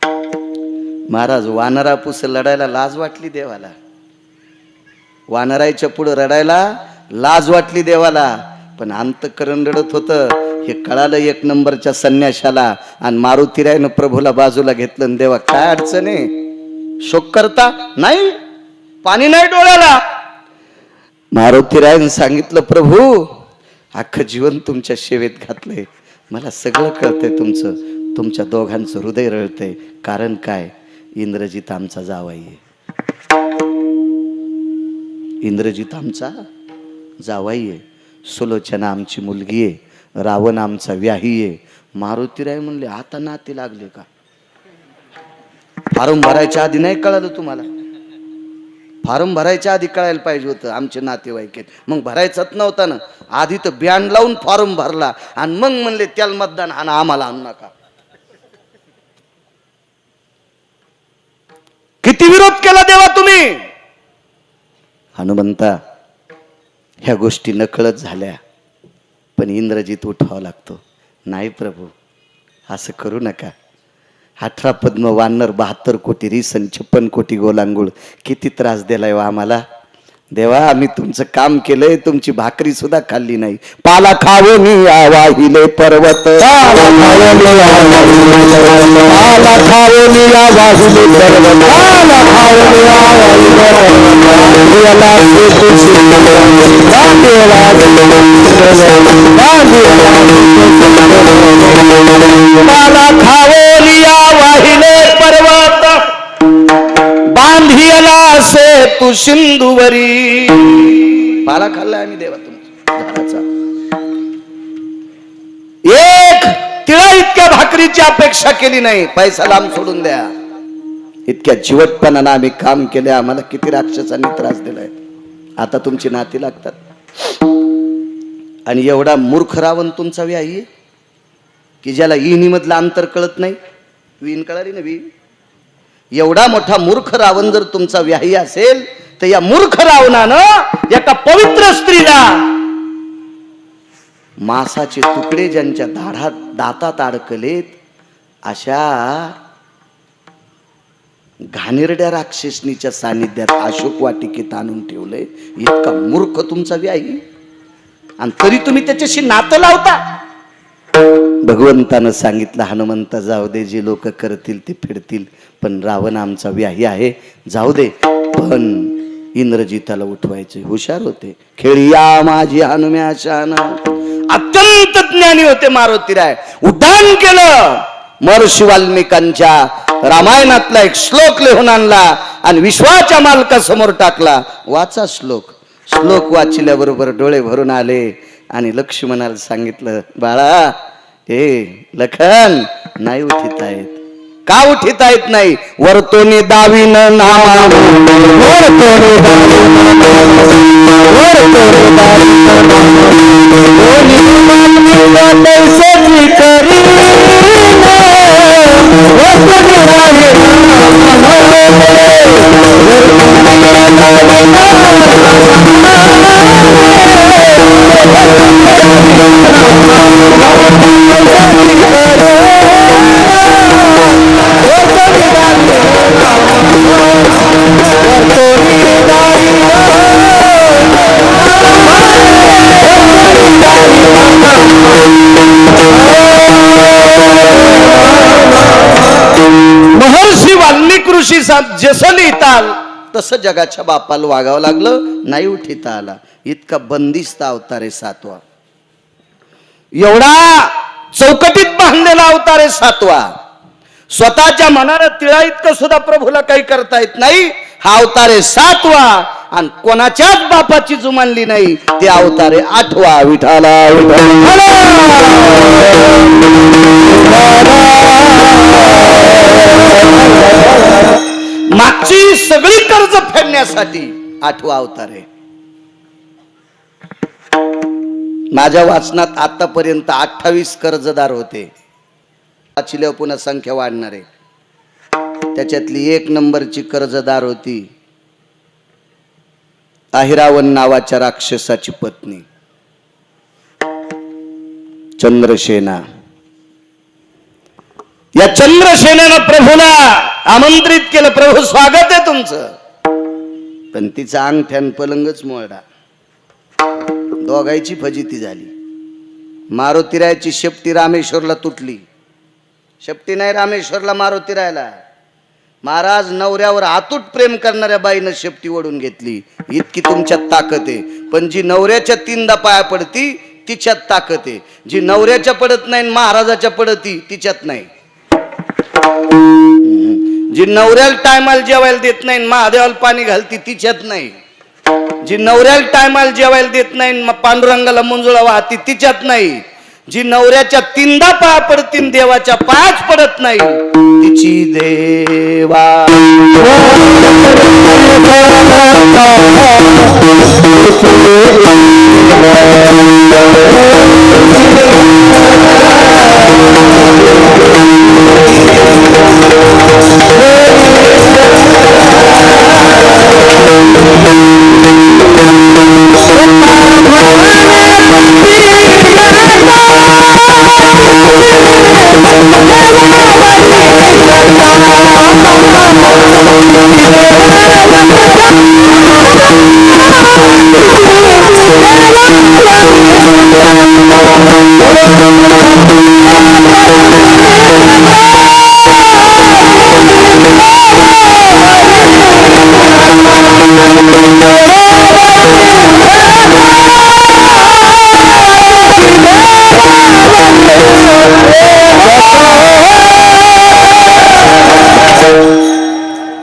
महाराज वानरापूस लढायला लाज वाटली देवाला, वानराच्या पुढे रडायला लाज वाटली देवाला, पण अंतःकरण रडत होतं. हे कळालं एक नंबरच्या संन्याशाला, आणि मारुतीरायनं प्रभूला बाजूला घेतलं. आणि देवा काय अडचण आहे, शोक करता नाही, पाणी नाही डोळ्याला. मारुतीरायनं सांगितलं, प्रभू अख्खं जीवन तुमच्या सेवेत घातलंय, मला सगळं कळतंय, तुमच्या दोघांचं हृदय रळतंय. कारण काय, इंद्रजित आमचा जावई आहे, इंद्रजित आमचा जावई आहे, सुलोचना आमची मुलगी आहे, रावण आमचा व्याही आहे. मारुतीराय म्हणले, आता नाती लागले का? फॉर्म भरायच्या आधी नाही कळालं तुम्हाला? फॉर्म भरायच्या आधी कळायला पाहिजे होतं आमचे नातेवाईक आहेत. मग भरायचंच नव्हतं ना, आधी तर बँड लावून फॉर्म भरला आणि मग म्हणले त्याला मतदान आणि आम्हाला आणू नका. किती विरोध केला देवा तुम्ही? हनुमंता, ह्या गोष्टी नकळत झाल्या, पण इंद्रजित उठावा लागतो. नाही प्रभू, असं करू नका. 18 पद्म वानर, 72 कोटी रिसन, 56 कोटी गोलांगुळ, किती त्रास दिलाय वा आम्हाला. देवा, आम्ही तुमचं काम केलंय, तुमची भाकरी सुद्धा खाल्ली नाही. पाला खावो मी वाहिले पर्वत, पाला खावो मी वाहिले पर्वत, पाला खावो मी पाला खावो वाहिले पर्वत, बांधियला से तू सिंधुवरी. पाला खाल्लाय आम्ही देवा तुमच्या झाडाचा. एक तिळा इतक्या भाकरीची अपेक्षा केली नाही, पैसा लांब सोडून द्या. इतक्या जिवटपणानं आम्ही काम केले, आम्हाला किती राक्षसांनी त्रास दिलाय. आता तुमची नाती लागतात. आणि एवढा मूर्ख रावण तुमचा व्याही आहे की ज्याला इनी मधलं अंतर कळत नाही. विण कळाली ना, विण. एवढा मोठा मूर्ख रावण जर तुमचा व्याही असेल, तर या मूर्ख रावणानं एका पवित्र स्त्रीला मांसाचे तुकडे ज्यांच्या दातात अडकलेत, अशा घाणेरड्या राक्षसनीच्या सानिध्यात अशोक वाटिकेत आणून ठेवलंय. इतका मूर्ख तुमचा व्याही, आणि तरी तुम्ही त्याच्याशी नातं लावता. भगवंतानं सांगितलं, हनुमंता जाऊ दे, जे लोक करतील ते फिरतील, पण रावण आमचा व्याही आहे, जाऊ दे. पण इंद्रजिताला उठवायचे. हुशार होते. खेळिया माझी हनुम्या शान, अत्यंत ज्ञानी होते मारुतीराय. उड्डाण केलं. महर्षी वाल्मिकांच्या रामायणातला एक श्लोक लिहून आणला आणि विश्वाच्या मालकासमोर टाकला. वाचा श्लोक. श्लोक वाचल्याबरोबर डोळे भरून आले आणि लक्ष्मणाला सांगितलं, बाळा, लखन, नाही उठिता येत. का उठिता येत नाही? वर्तोनी दावीन नामा, वर्तोनी महर्षी वाल्मिक ऋषी जसं लिहिताल तसं जगाच्या बापाला वागावं लागलं. नाही उठिता आला. इतका बंदिस्त अवतार आहे 7वा. एवढा चौकटीत बांधलेला अवतार आहे 7वा. स्वतःच्या मनाला तिळा इतकं सुद्धा प्रभूला काही करता येत नाही. हा अवतार आहे 7वा. आणि कोणाच्याच बापाची जुमानली नाही. ते अवतार आहे 8वा. विठाला मागची सगळी कर्ज फेडण्यासाठी 8वा अवतार आहे. माझ्या वाचनात आतापर्यंत 28 कर्जदार होते. वाचल्यावर पुन्हा संख्या वाढणार आहे. त्याच्यातली 1 नंबरची कर्जदार होती अहिरावण नावाच्या राक्षसाची पत्नी चंद्रसेना. या चंद्रसेनेनं प्रभूला आमंत्रित केलं, प्रभू स्वागत आहे तुमचं, पण तिचा अंगठ्यान पलंगच मोडा. दोघांची फजिती झाली. मारुतीरायाची शेपटी रामेश्वरला तुटली. शेपटी नाही रामेश्वरला, मारुतीरायाला. महाराज नवऱ्यावर अतूट प्रेम करणाऱ्या बाईनं शेपटी ओढून घेतली. इतकी तुमच्यात ताकद आहे. पण जी नवऱ्याच्या तीनदा पाया पडती तिच्यात ताकद आहे. जी नवऱ्याच्या पडत नाही महाराजाच्या पडती तिच्यात नाही. जी नवऱ्याला टायमाला जेवायला देत नाही महादेवाला पाणी घालती तिच्यात नाही. जी नवऱ्याला टायमाला जेवायला देत नाही पांडुरंगाला मंजुळा वाहती तिच्यात नाही. जी नवऱ्याच्या तीनदा पाया पडतीन देवाच्या पायाच पडत नाही तिची देवा.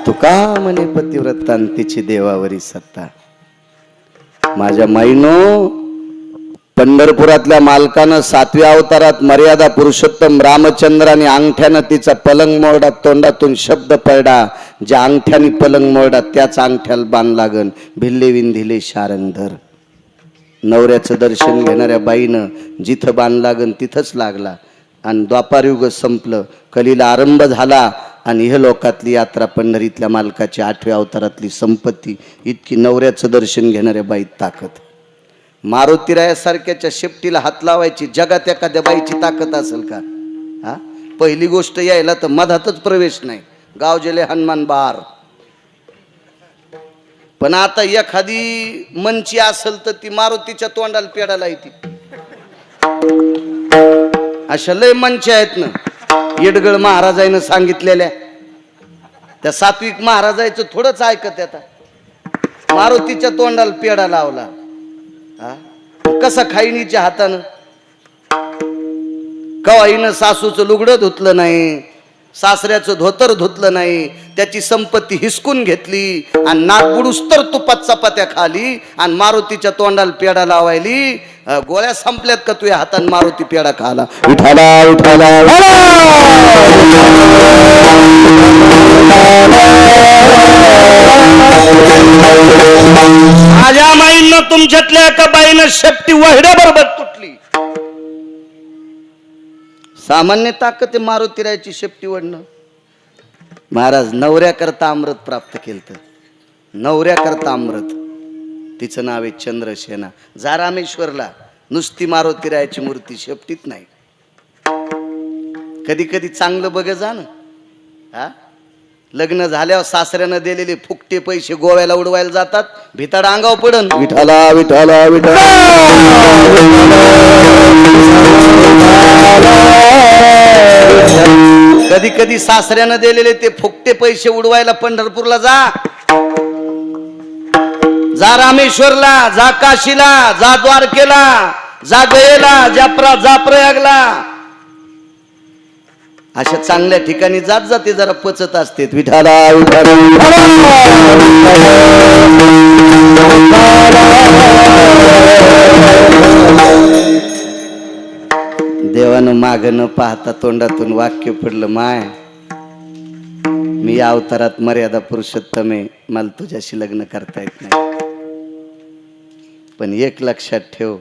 तुका म्हणे पतिव्रतांतीची देवावरी सत्ता. माझ्या माईनो, पंढरपुरातल्या मालकानं 7व्या अवतारात मर्यादा पुरुषोत्तम रामचंद्राने अंगठ्यानं तिचा पलंग मोरडा, तोंडातून शब्द पडला, ज्या अंगठ्याने पलंग मोरडा त्याच अंगठ्याला बाण लागन. भिल्ले विंधिले शारंगधर. नवऱ्याचं दर्शन घेणाऱ्या बाईनं जिथं बाण लागन तिथंच लागला. आणि द्वापारयुग संपलं, कलीला आरंभ झाला. आणि हे लोकातली यात्रा पंढरीतल्या मालकाची 8व्या अवतारातली संपत्ती. इतकी नवऱ्याचं दर्शन घेणाऱ्या बाईत ताकद. मारुतीरायासारख्याच्या शेपटीला हात लावायची जगात एखाद्या बाईची ताकद असेल का? हा, पहिली गोष्ट यायला तर मधातच प्रवेश नाही. गावजेले हनुमान बार. पण आता एखादी मंची असेल तर ती मारुतीच्या तोंडाला पेडाला येते. अशा लय मंच आहेत ना. येडगळ महाराजांनी सांगितलेल्या त्या सात्विक महाराजांचं थोडंच ऐकत. आता मारुतीच्या तोंडाला पेडा लावला. कसा खाईनीच्या हातानं. कवाईनं सासूचं लुगडं धुतलं नाही, सासऱ्याचं धोतर धुतलं नाही, त्याची संपत्ती हिसकून घेतली आणि नाक बुडूस तर तुपात चपात्या खाली आणि मारुतीच्या तोंडाला पेडा लावायली. गोळ्या संपल्यात का तुझ्या हाताने मारुती पेडा खाला? विठाला विठाला. माझ्या माईनं तुमच्यातल्या एका बाईनं शेपटी वहड्या बरोबर तुटली. सामान्य ताकद आहे मारुतीरायाची शेपटी वडणं. महाराज नवऱ्याकरता अमृत प्राप्त केलं. नवऱ्याकरता अमृत. तिचं नाव आहे चंद्रसेना. जा रामेश्वरला, नुसती मारुतीरायाची मूर्ती शेपटीत नाही. कधी कधी चांगलं बघ जा ना. हा, लग्न झाल्यावर सासऱ्यानं दिलेले फुकटे पैसे गोव्याला उडवायला जातात, भिताड अंगावर पडन. विठाला विठाला विठाला. कधी कधी सासऱ्यानं दिलेले ते फुकटे पैसे उडवायला पंढरपूरला जा. जा रामेश्वरला, जा काशीला, जा द्वारकेला, जा गयेला, जा प्रयागला. अशा चांगल्या ठिकाणी जात जाते जरा पचत असते. विठाला विठाला. देवानं माग न पाहता तोंडातून वाक्य पडलं, माय मी या अवतारात मर्यादा पुरुषोत्तम आहे, मला तुझ्याशी लग्न करता येत नाही. पण एक लक्षात ठेव,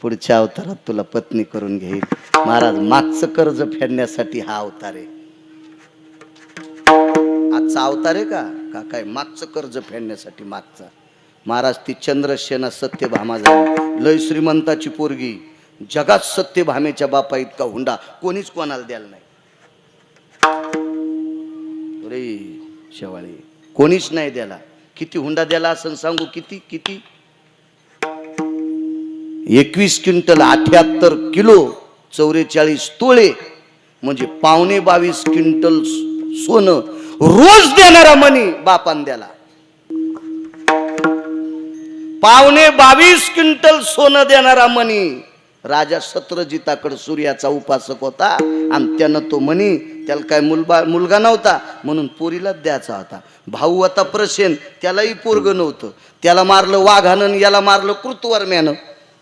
पुढच्या अवतारात तुला पत्नी करून घेईल. महाराज मागचं कर्ज फेडण्यासाठी हा अवतार आहे. आजचा अवतार आहे का काय? मागचं कर्ज फेडण्यासाठी मागचा. महाराज ती चंद्रसेना सत्यभामा झाली. लय श्रीमंताची पोरगी. जगात सत्यभामेच्या बापा इतका हुंडा कोणीच कोणाला द्यायला नाही. अरे शेवाळे कोणीच नाही द्याला. किती हुंडा द्याला असं सांगू? किती किती 21 क्विंटल 78 किलो 44 तोळे म्हणजे 22.5 क्विंटल सोनं रोज देणारा मनी बापान द्याला. 22.5 क्विंटल सोनं देणारा मनी. राजा सत्रजिताकडे सूर्याचा उपासक होता आणि त्यानं तो मनी, त्याला काय मुलगा नव्हता म्हणून पोरीलाच द्यायचा होता. भाऊ होता प्रसेन, त्यालाही पोरग नव्हतं. त्याला मारलं वाघानं, याला मारलं कृतवर्म्यानं.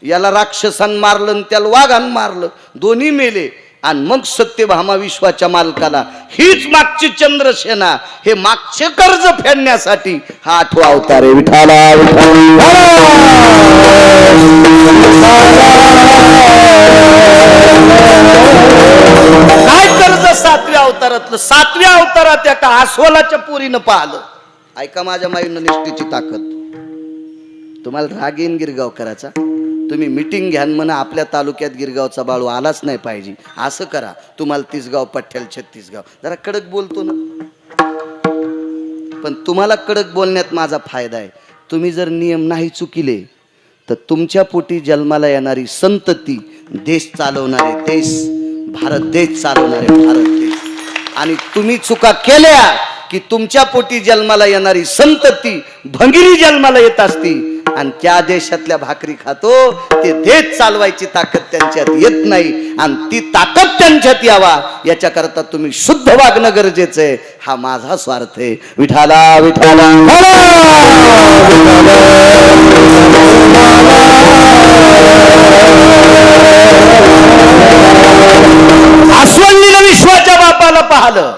याला राक्षसानं मारलं आणि त्याला वाघानं मारलं. दोन्ही मेले. आणि मग सत्यभामा विश्वाच्या मालकाला हीच मागची चंद्रसेना, हे मागचे कर्ज फेडण्यासाठी हा 8वा अवतार आहे. विठाला काय कर्ज 7व्या अवतारातलं. 7व्या अवतारात एका अस्वलाच्या पोरीनं पाहिलं. ऐका माझ्या माईनं निष्ठेची ताकद. तुम्हाला राग येईन गिरगाव करायचा, तुम्ही मीटिंग घ्या म्हणा आपल्या तालुक्यात गिरगावचा बाळू आलाच नाही पाहिजे असं करा. तुम्हाला 30 गाव पठ्ठ्याला 36 गाव. जरा कडक बोलतो ना, पण तुम्हाला कडक बोलण्यात माझा फायदा आहे. तुम्ही जर नियम नाही चुकिले तर तुमच्या पोटी जन्माला येणारी संतती देश चालवणारे, देश भारत देश चालवणारे भारत देश. आणि तुम्ही चुका केल्या की तुमच्या पोटी जन्माला येणारी संतती भंगिरी जन्माला येत असती आणि त्या देशातल्या भाकरी खातो. ते देश चालवायची ताकद त्यांच्यात येत नाही आणि ती ताकद त्यांच्यात यावा याच्याकरता तुम्ही शुद्ध वागणं गरजेचं आहे. हा माझा स्वार्थ आहे. विठाला विठाला अस्वलनीने विश्वाच्या बापाला पाहिलं.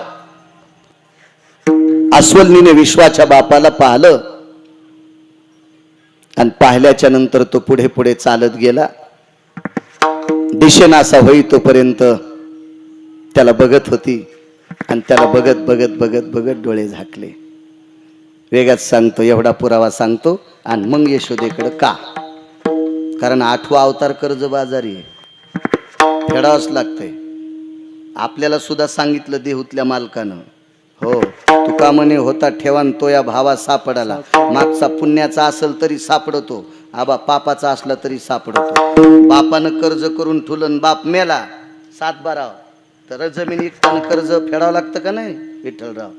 अस्वलनीने विश्वाच्या बापाला पाहिलं आणि पाहिल्याच्या नंतर तो पुढे पुढे चालत गेला. दिशेना असा होई तोपर्यंत त्याला बघत होती आणि त्याला बघत बघत बघत बघत डोळे झाकले. वेगात सांगतो, एवढा पुरावा सांगतो आणि मग यशोदेकडे का. कारण 8वा अवतार कर्जबाजारी आहे, फेडावंच लागतंय. आपल्याला सुद्धा सांगितलं देहूतल्या मालकानं, हो तुका म्हणे होता ठेवान तो या भावा सापडाला. मागचा पुण्याचा असेल तरी सापडतो, आबा पापाचा असला तरी सापडतो. बापानं कर्ज करून ठुलन, बाप मेला 7-12 तर जमीन इकताना कर्ज फेडावं लागतं का नाही विठ्ठलराव?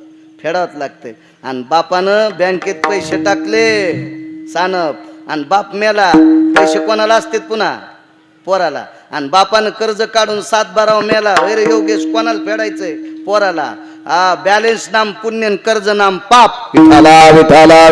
फेडावंच लागतंय. आणि बापानं बँकेत पैसे टाकले सानप आणि बाप मेला, पैसे कोणाला असतात पुन्हा? पोराला. आणि बापानं कर्ज काढून 7-12 मेला, अरे योगेश कोणाला फेडायचंय? पोराला. हा बॅलेन्स नाम पुण्य, कर्ज नाम पाप. विठाला विठाला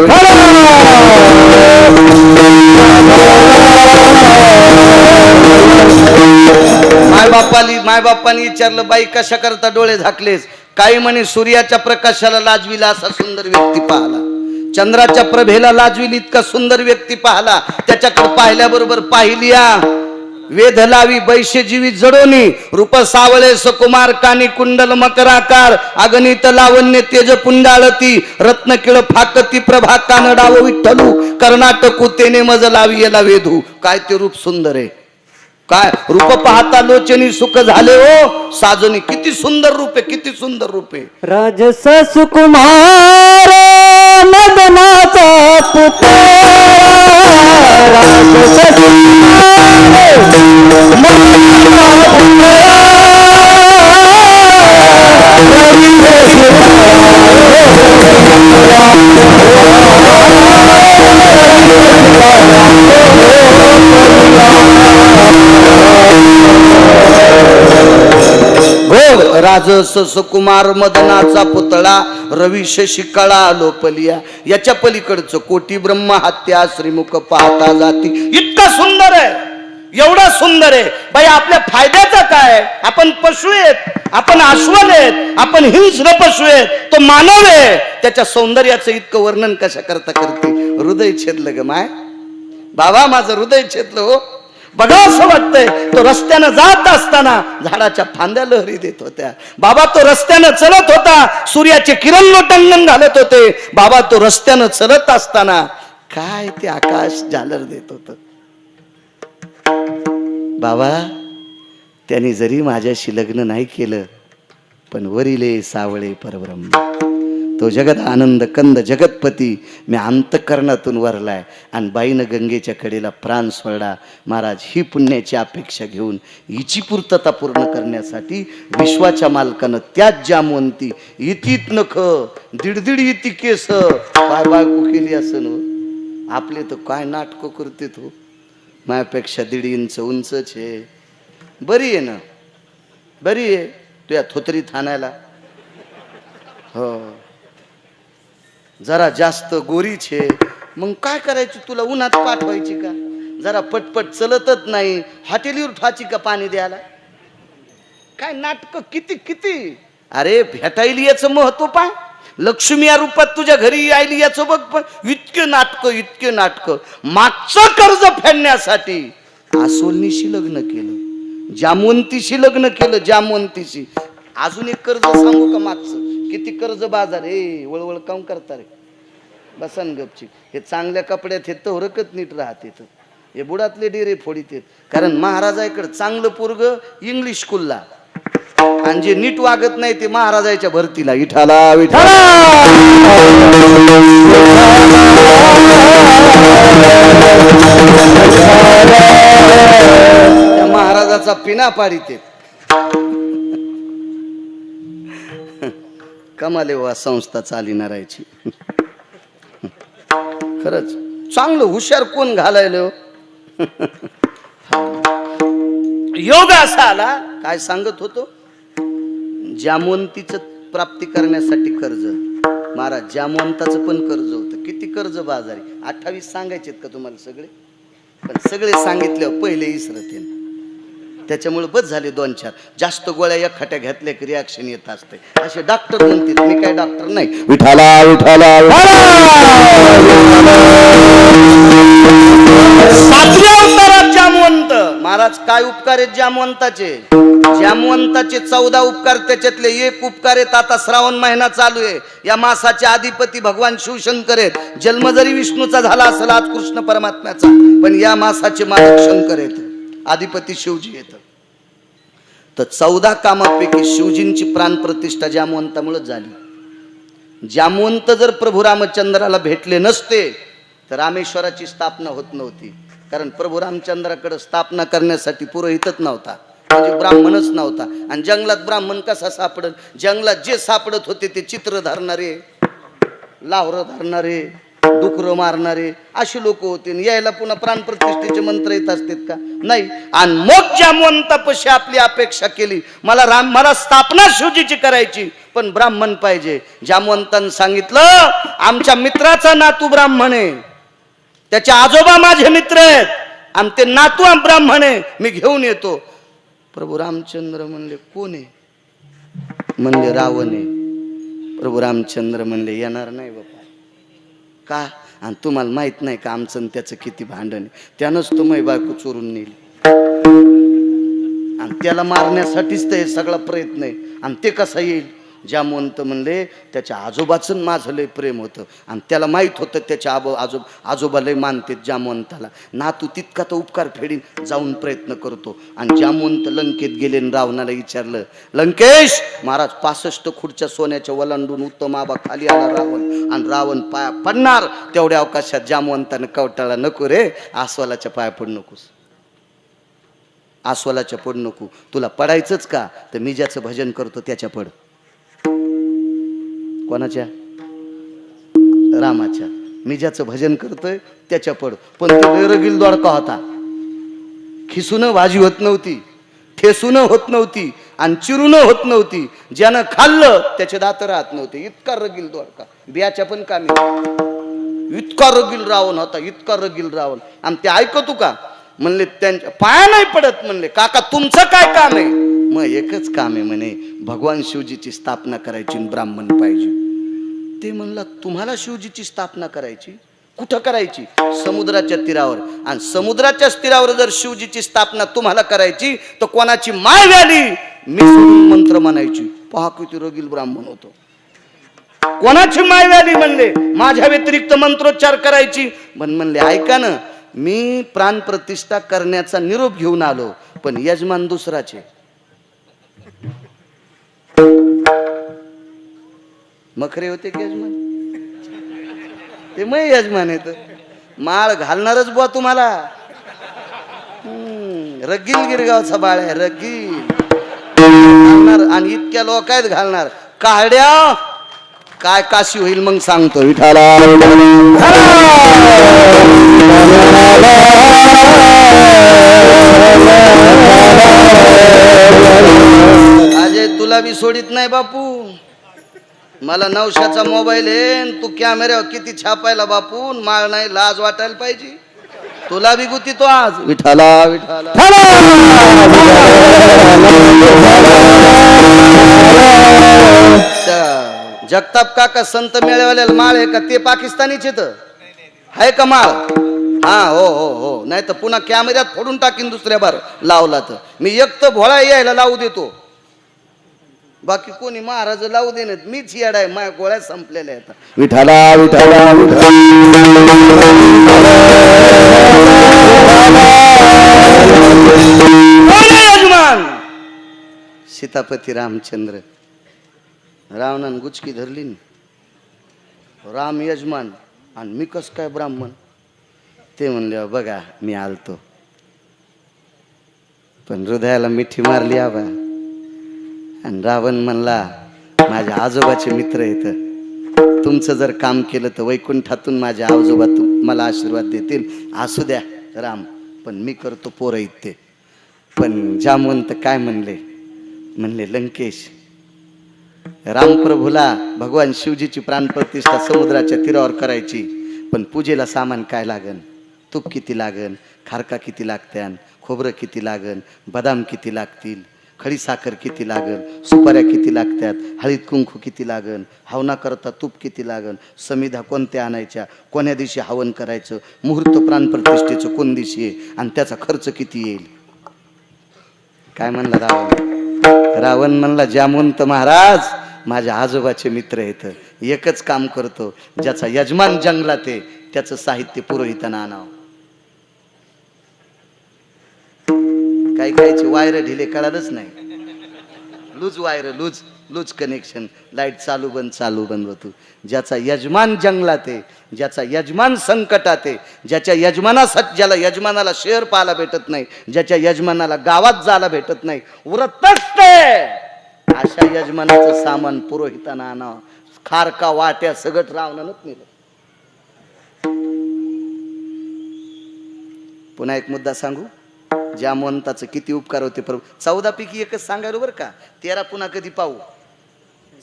मायबापाने विचारलं, बाई कशा करता डोळे झाकलेस? काही म्हणे सूर्याच्या प्रकाशाला लाजविला असा सुंदर व्यक्ती पाहला, चंद्राच्या प्रभेला लाजविली इतका सुंदर व्यक्ती पाहला. त्याच्याकडे पाहिल्याबरोबर पाहिलिया वेध लावी बैशे जीवी जडोनी, रूप सावळे सकुमार कानी कुंडल मकराकार, अगणित लावण्य तेज पुंडाळती, रत्नकिळ फाकती प्रभा कानडाव विठ्ठलू, कर्नाटकू तेने मज लावी याला वेधू. काय ते रूप सुंदर आहे, काय रूप पाहता लोचनी सुख झाले हो साजनी. किती सुंदर रूप आहे, किती सुंदर रूप आहे. राजस सुकुमार मदनाचा पुत्र, राजस राजस सुकुमार मदनाचा पुतळा रवी शिकाळा लोपलिया. याच्या पलीकडचं कोटी ब्रह्म हत्या श्रीमुख पाहता जाती. इतका सुंदर आहे, एवढा सुंदर आहे. बाई आपल्या फायद्याचा काय? आपण पशु आहेत, आपण अश्वल आहेत, आपण हिंस्र पशु आहेत, तो मानव आहे. त्याच्या सौंदर्याचं इतकं वर्णन कशा करता करते. हृदय छेदलं ग माय बाबा, माझं हृदय छेदलं हो. बघा असं वाटतंय. तो रस्त्यानं जात असताना झाडाच्या फांद्या लहरी देत होत्या. बाबा तो रस्त्यानं चलत होता, सूर्याचे किरण लोटांगण घालत होते. बाबा तो रस्त्यानं चलत असताना काय ते आकाश झालर देत होत. बाबा त्यांनी जरी माझ्याशी लग्न नाही केलं पण वरिले सावळे परब्रह्म, तो जगत आनंद कंद जगतपती मी अंतकरणातून वरलाय. आणि बाईनं गंगेच्या कडेला प्राण सोडला. महाराज ही पुण्याची अपेक्षा घेऊन हिची पूर्तता पूर्ण करण्यासाठी विश्वाच्या मालकानं त्याच जामवंती इतीत नख दीड इती केस काय बायको केली असं न. आपले तर काय नाटकं करते तो. माझ्यापेक्षा 1.5 इंच उंचच आहे. बरी आहे ना, बरी आहे तुझ्या थोतरीत हाणायला. हो जरा जास्त गोरीच आहे. मग काय करायची, तुला उन्हात पाठवायची का? जरा पटपट चलतच नाही, हॉटेलीवर ठाची का पाणी द्यायला? काय नाटक किती किती. अरे भेटायली याचं महत्व पाय. लक्ष्मी या रूपात तुझ्या घरी यायली याचं बघ. पण इतके नाटक. मागचं कर्ज फेडण्यासाठी आसोलनीशी लग्न केलं, जामवंतीशी लग्न केलं, जामवंतीशी. अजून एक कर्ज सांगू का मागचं? किती कर्ज बाजार. वळवळ काम करता रे, बसन गपची. हे चांगल्या कपड्यात हे तोरकत नीट राहते. हे बुडातले डेरे फोडीत आहेत. कारण महाराजाकडे चांगलं पोरग इंग्लिश स्कूलला, आणि जे नीट वागत नाही ते महाराजाच्या भरतीला. विठाला विठाला त्या महाराजाचा पिना पाडीत. कमाले वा संस्था चालणारायची. खरंच चांगलं हुशार कोण घालायला. योग असा आला. काय सांगत होतो, जामवंतीचं प्राप्ती करण्यासाठी कर्ज. महाराज जामवंताचं पण कर्ज होतं. किती कर्ज बाजारी. 28 सांगायचेत का तुम्हाला सगळे? पण सगळे सांगितल्यावर पहिले इसरते. त्याच्यामुळे बस झाले 2-4. जास्त गोळ्या एकखट्या घेतल्या की रिॲक्शन येत असते असे डॉक्टर म्हणतील. मी काय डॉक्टर नाही. विठाला विठाला 7व्या अवतारात जामवंत महाराज. काय उपकार आहेत जामवंताचे? जामवंताचे 14 उपकार. त्याच्यातले एक उपकार आहेत. आता श्रावण महिना चालू आहे. या मासाचे अधिपती भगवान शिवशंकर आहेत. जन्म जरी विष्णूचा झाला असेल आज कृष्ण परमात्म्याचा, पण या मासाचे मालक शंकर आहेत, अधिपती शिवजी येत. तर 14 कामापैकी शिवजींची प्राणप्रतिष्ठा जामवंतामुळे झाली. जामवंत जर प्रभू रामचंद्राला भेटले नसते तर रामेश्वराची स्थापना होत नव्हती. कारण प्रभू रामचंद्राकडे स्थापना करण्यासाठी पुरोहितच नव्हता, म्हणजे ब्राह्मणच नव्हता. आणि जंगलात ब्राह्मण कसा सापडत? जंगलात जे सापडत होते ते चित्र धरणारे, लावरं धरणारे, डुकरं मारणारे अशी लोक होते. यायला पुन्हा प्राणप्रतिष्ठेचे मंत्र येत असतात का? नाही. आणि मग जामवंतापाशी आपली अपेक्षा केली, मला स्थापना शिवजीची करायची, पण ब्राह्मण पाहिजे. जामवंतानं सांगितलं, आमच्या मित्राचा नातू ब्राह्मण आहे, त्याचे आजोबा माझे मित्र आहेत, आणि ते नातू ब्राह्मण आहे, मी घेऊन येतो. प्रभू रामचंद्र म्हणले, कोण आहे? म्हणले, रावण आहे. प्रभू रामचंद्र म्हणले, येणार नाही बाबा. का? आणि तुम्हाला माहित नाही का आमचं आणि त्याचं किती भांडण आहे? त्यानंच तुम्ही बायको चोरून नेली, आणि त्याला मारण्यासाठीच ते सगळा प्रयत्न आहे. आणि ते कसा येईल? जामवंत म्हणले, त्याच्या आजोबाचं माझं लय प्रेम होतं, आणि त्याला माहित होतं त्याच्या आजोबा लय मानते जामवंताला. नातू तितका तर उपकार फेडीन, जाऊन प्रयत्न करतो. आणि जामवंत लंकेत गेले आणि रावणाला विचारलं, लंकेश महाराज 65 खुर्च्या सोन्याच्या वलांडून उत्तम आबा खाली आला रावण, आणि रावण पाया पडणार. तेवढ्या अवकाशात जामवंतानं कवटाळा, नको रे, आस्वालाच्या पाया पड नकोस, आस्वालाच्या पड नको. तुला पडायचंच का? तर मी ज्याचं भजन करतो त्याच्या पड. कोणाच्या? रामाच्या. मी ज्याचं भजन करतोय त्याच्या पड. पण तो रगील दोडका होता, खिसून भाजी होत नव्हती, ठेसून होत नव्हती, आणि चिरून होत नव्हती. ज्यानं खाल्लं त्याचे दात राहत नव्हते. इतका रगील दोडका, बियाच्या पण कामी. इतका रगील रावण होता, इतका रगील रावण. आणि ते ऐकतो का? म्हणले, त्यांच्या पाया नाही पडत. म्हणले, काका तुमचं काय काम आहे? मग एकच काम आहे म्हणे, भगवान शिवजीची स्थापना करायची, ब्राह्मण पाहिजे. ते म्हणला, तुम्हाला शिवजीची स्थापना करायची? कुठं करायची? समुद्राच्या तीरावर. आणि समुद्राच्या तीरावर जर शिवजीची स्थापना तुम्हाला करायची तर कोणाची माय व्याली मी सोडून मंत्र म्हणायची. पहा किती रगील ब्राह्मण होतो. कोणाची माय व्याली म्हणले, माझ्या व्यतिरिक्त मंत्रोच्चार करायची. पण म्हणले, ऐका ना, मी प्राणप्रतिष्ठा करण्याचा निरोप घेऊन आलो, पण यजमान दुसराचे. मखरे होते की यजमान? ते मै यजमान येत माळ घालणारच बुवा तुम्हाला. रगील गिरगावचा बाळ आहे, रगील घालणार. आणि इतक्या लोक आहेत घालणार. काड्या काय काशी होईल मग सांगतो. विठाला अजय तुला बी सोडित नाही बापू. मला 900चा मोबाईल आहे, तू कॅमेऱ्यावर किती छापायला बापू. माळ नाही, लाज वाटायला पाहिजे. तुला बी गुती तो आज. विठाला विठाला जगताप काका संत मेळेवाल्याला माळ आहे का ते पाकिस्तानीच येत आहे का माळ? हा हो हो हो. नाही तर पुन्हा कॅमेऱ्यात फोडून टाकीन दुसऱ्या बार लावला तर. मी एक तर भोळा यायला लावू देतो, बाकी कोणी महाराज लावू देण्यात. मीच येडा आहे, माझ्या गोळ्या संपलेल्या आहेत. विठाला विठाला यजमान सीतापती रामचंद्र. रावणानं गुचकी धरली न. राम यजमान आणि मी कस काय ब्राह्मण? ते म्हणले बघा मी आलतो, पण हृदयाला मिठी मारली आबा. आणि रावण म्हणला माझ्या आजोबाचे मित्र आहेत, तुमचं जर काम केलं तर वैकुंठातून माझ्या आजोबा मला आशीर्वाद देतील. असू द्या राम, पण मी करतो पोरं इथे. पण जामवंत काय म्हणले? म्हणले लंकेश, रामप्रभूला भगवान शिवजीची प्राणप्रतिष्ठा समुद्राच्या तीरावर करायची, पण पूजेला सामान काय लागन? तूप किती लागन, खारका किती लागत्यान, खोबरं किती लागन, बदाम किती लागतील, खडीसाखर किती लागन, सुपाऱ्या किती लागतात, हळद कुंकू किती लागन, हवना करता तूप किती लागन, समिधा कोणत्या आणायच्या, कोण्या दिवशी हवन करायचं, मुहूर्त प्राणप्रतिष्ठेचं कोण दिवशी आहे, आणि त्याचा खर्च किती येईल. काय म्हणला रावण? रावण म्हणला जामवंत महाराज माझ्या आजोबाचे मित्र आहेत, एकच काम करतो, ज्याचा यजमान जंगलात आहे त्याचं साहित्य पुरोहितांना आणावं. काही काहीचे वायर ढिले कळालंच नाही. Loose wire, loose loose connection, light चालू बंद होतो. ज्याचा यजमान जंगलात आहे, ज्याचा यजमान संकटात आहे, ज्याच्या यजमानासाठी ज्याला यजमानाला शेअर पाहायला भेटत नाही, ज्याच्या यजमानाला गावात जायला भेटत नाही, उरत नसते, अशा यजमानाचं सामान पुरोहितांना आणावं. खारका वाट्या सगळं रावणानच नेलं. पुन्हा एक मुद्दा सांगू, जामवंताचं किती उपकार होते प्रभू. 14 पैकी एकच सांगायला बरं का, 13 पुन्हा कधी पाहू.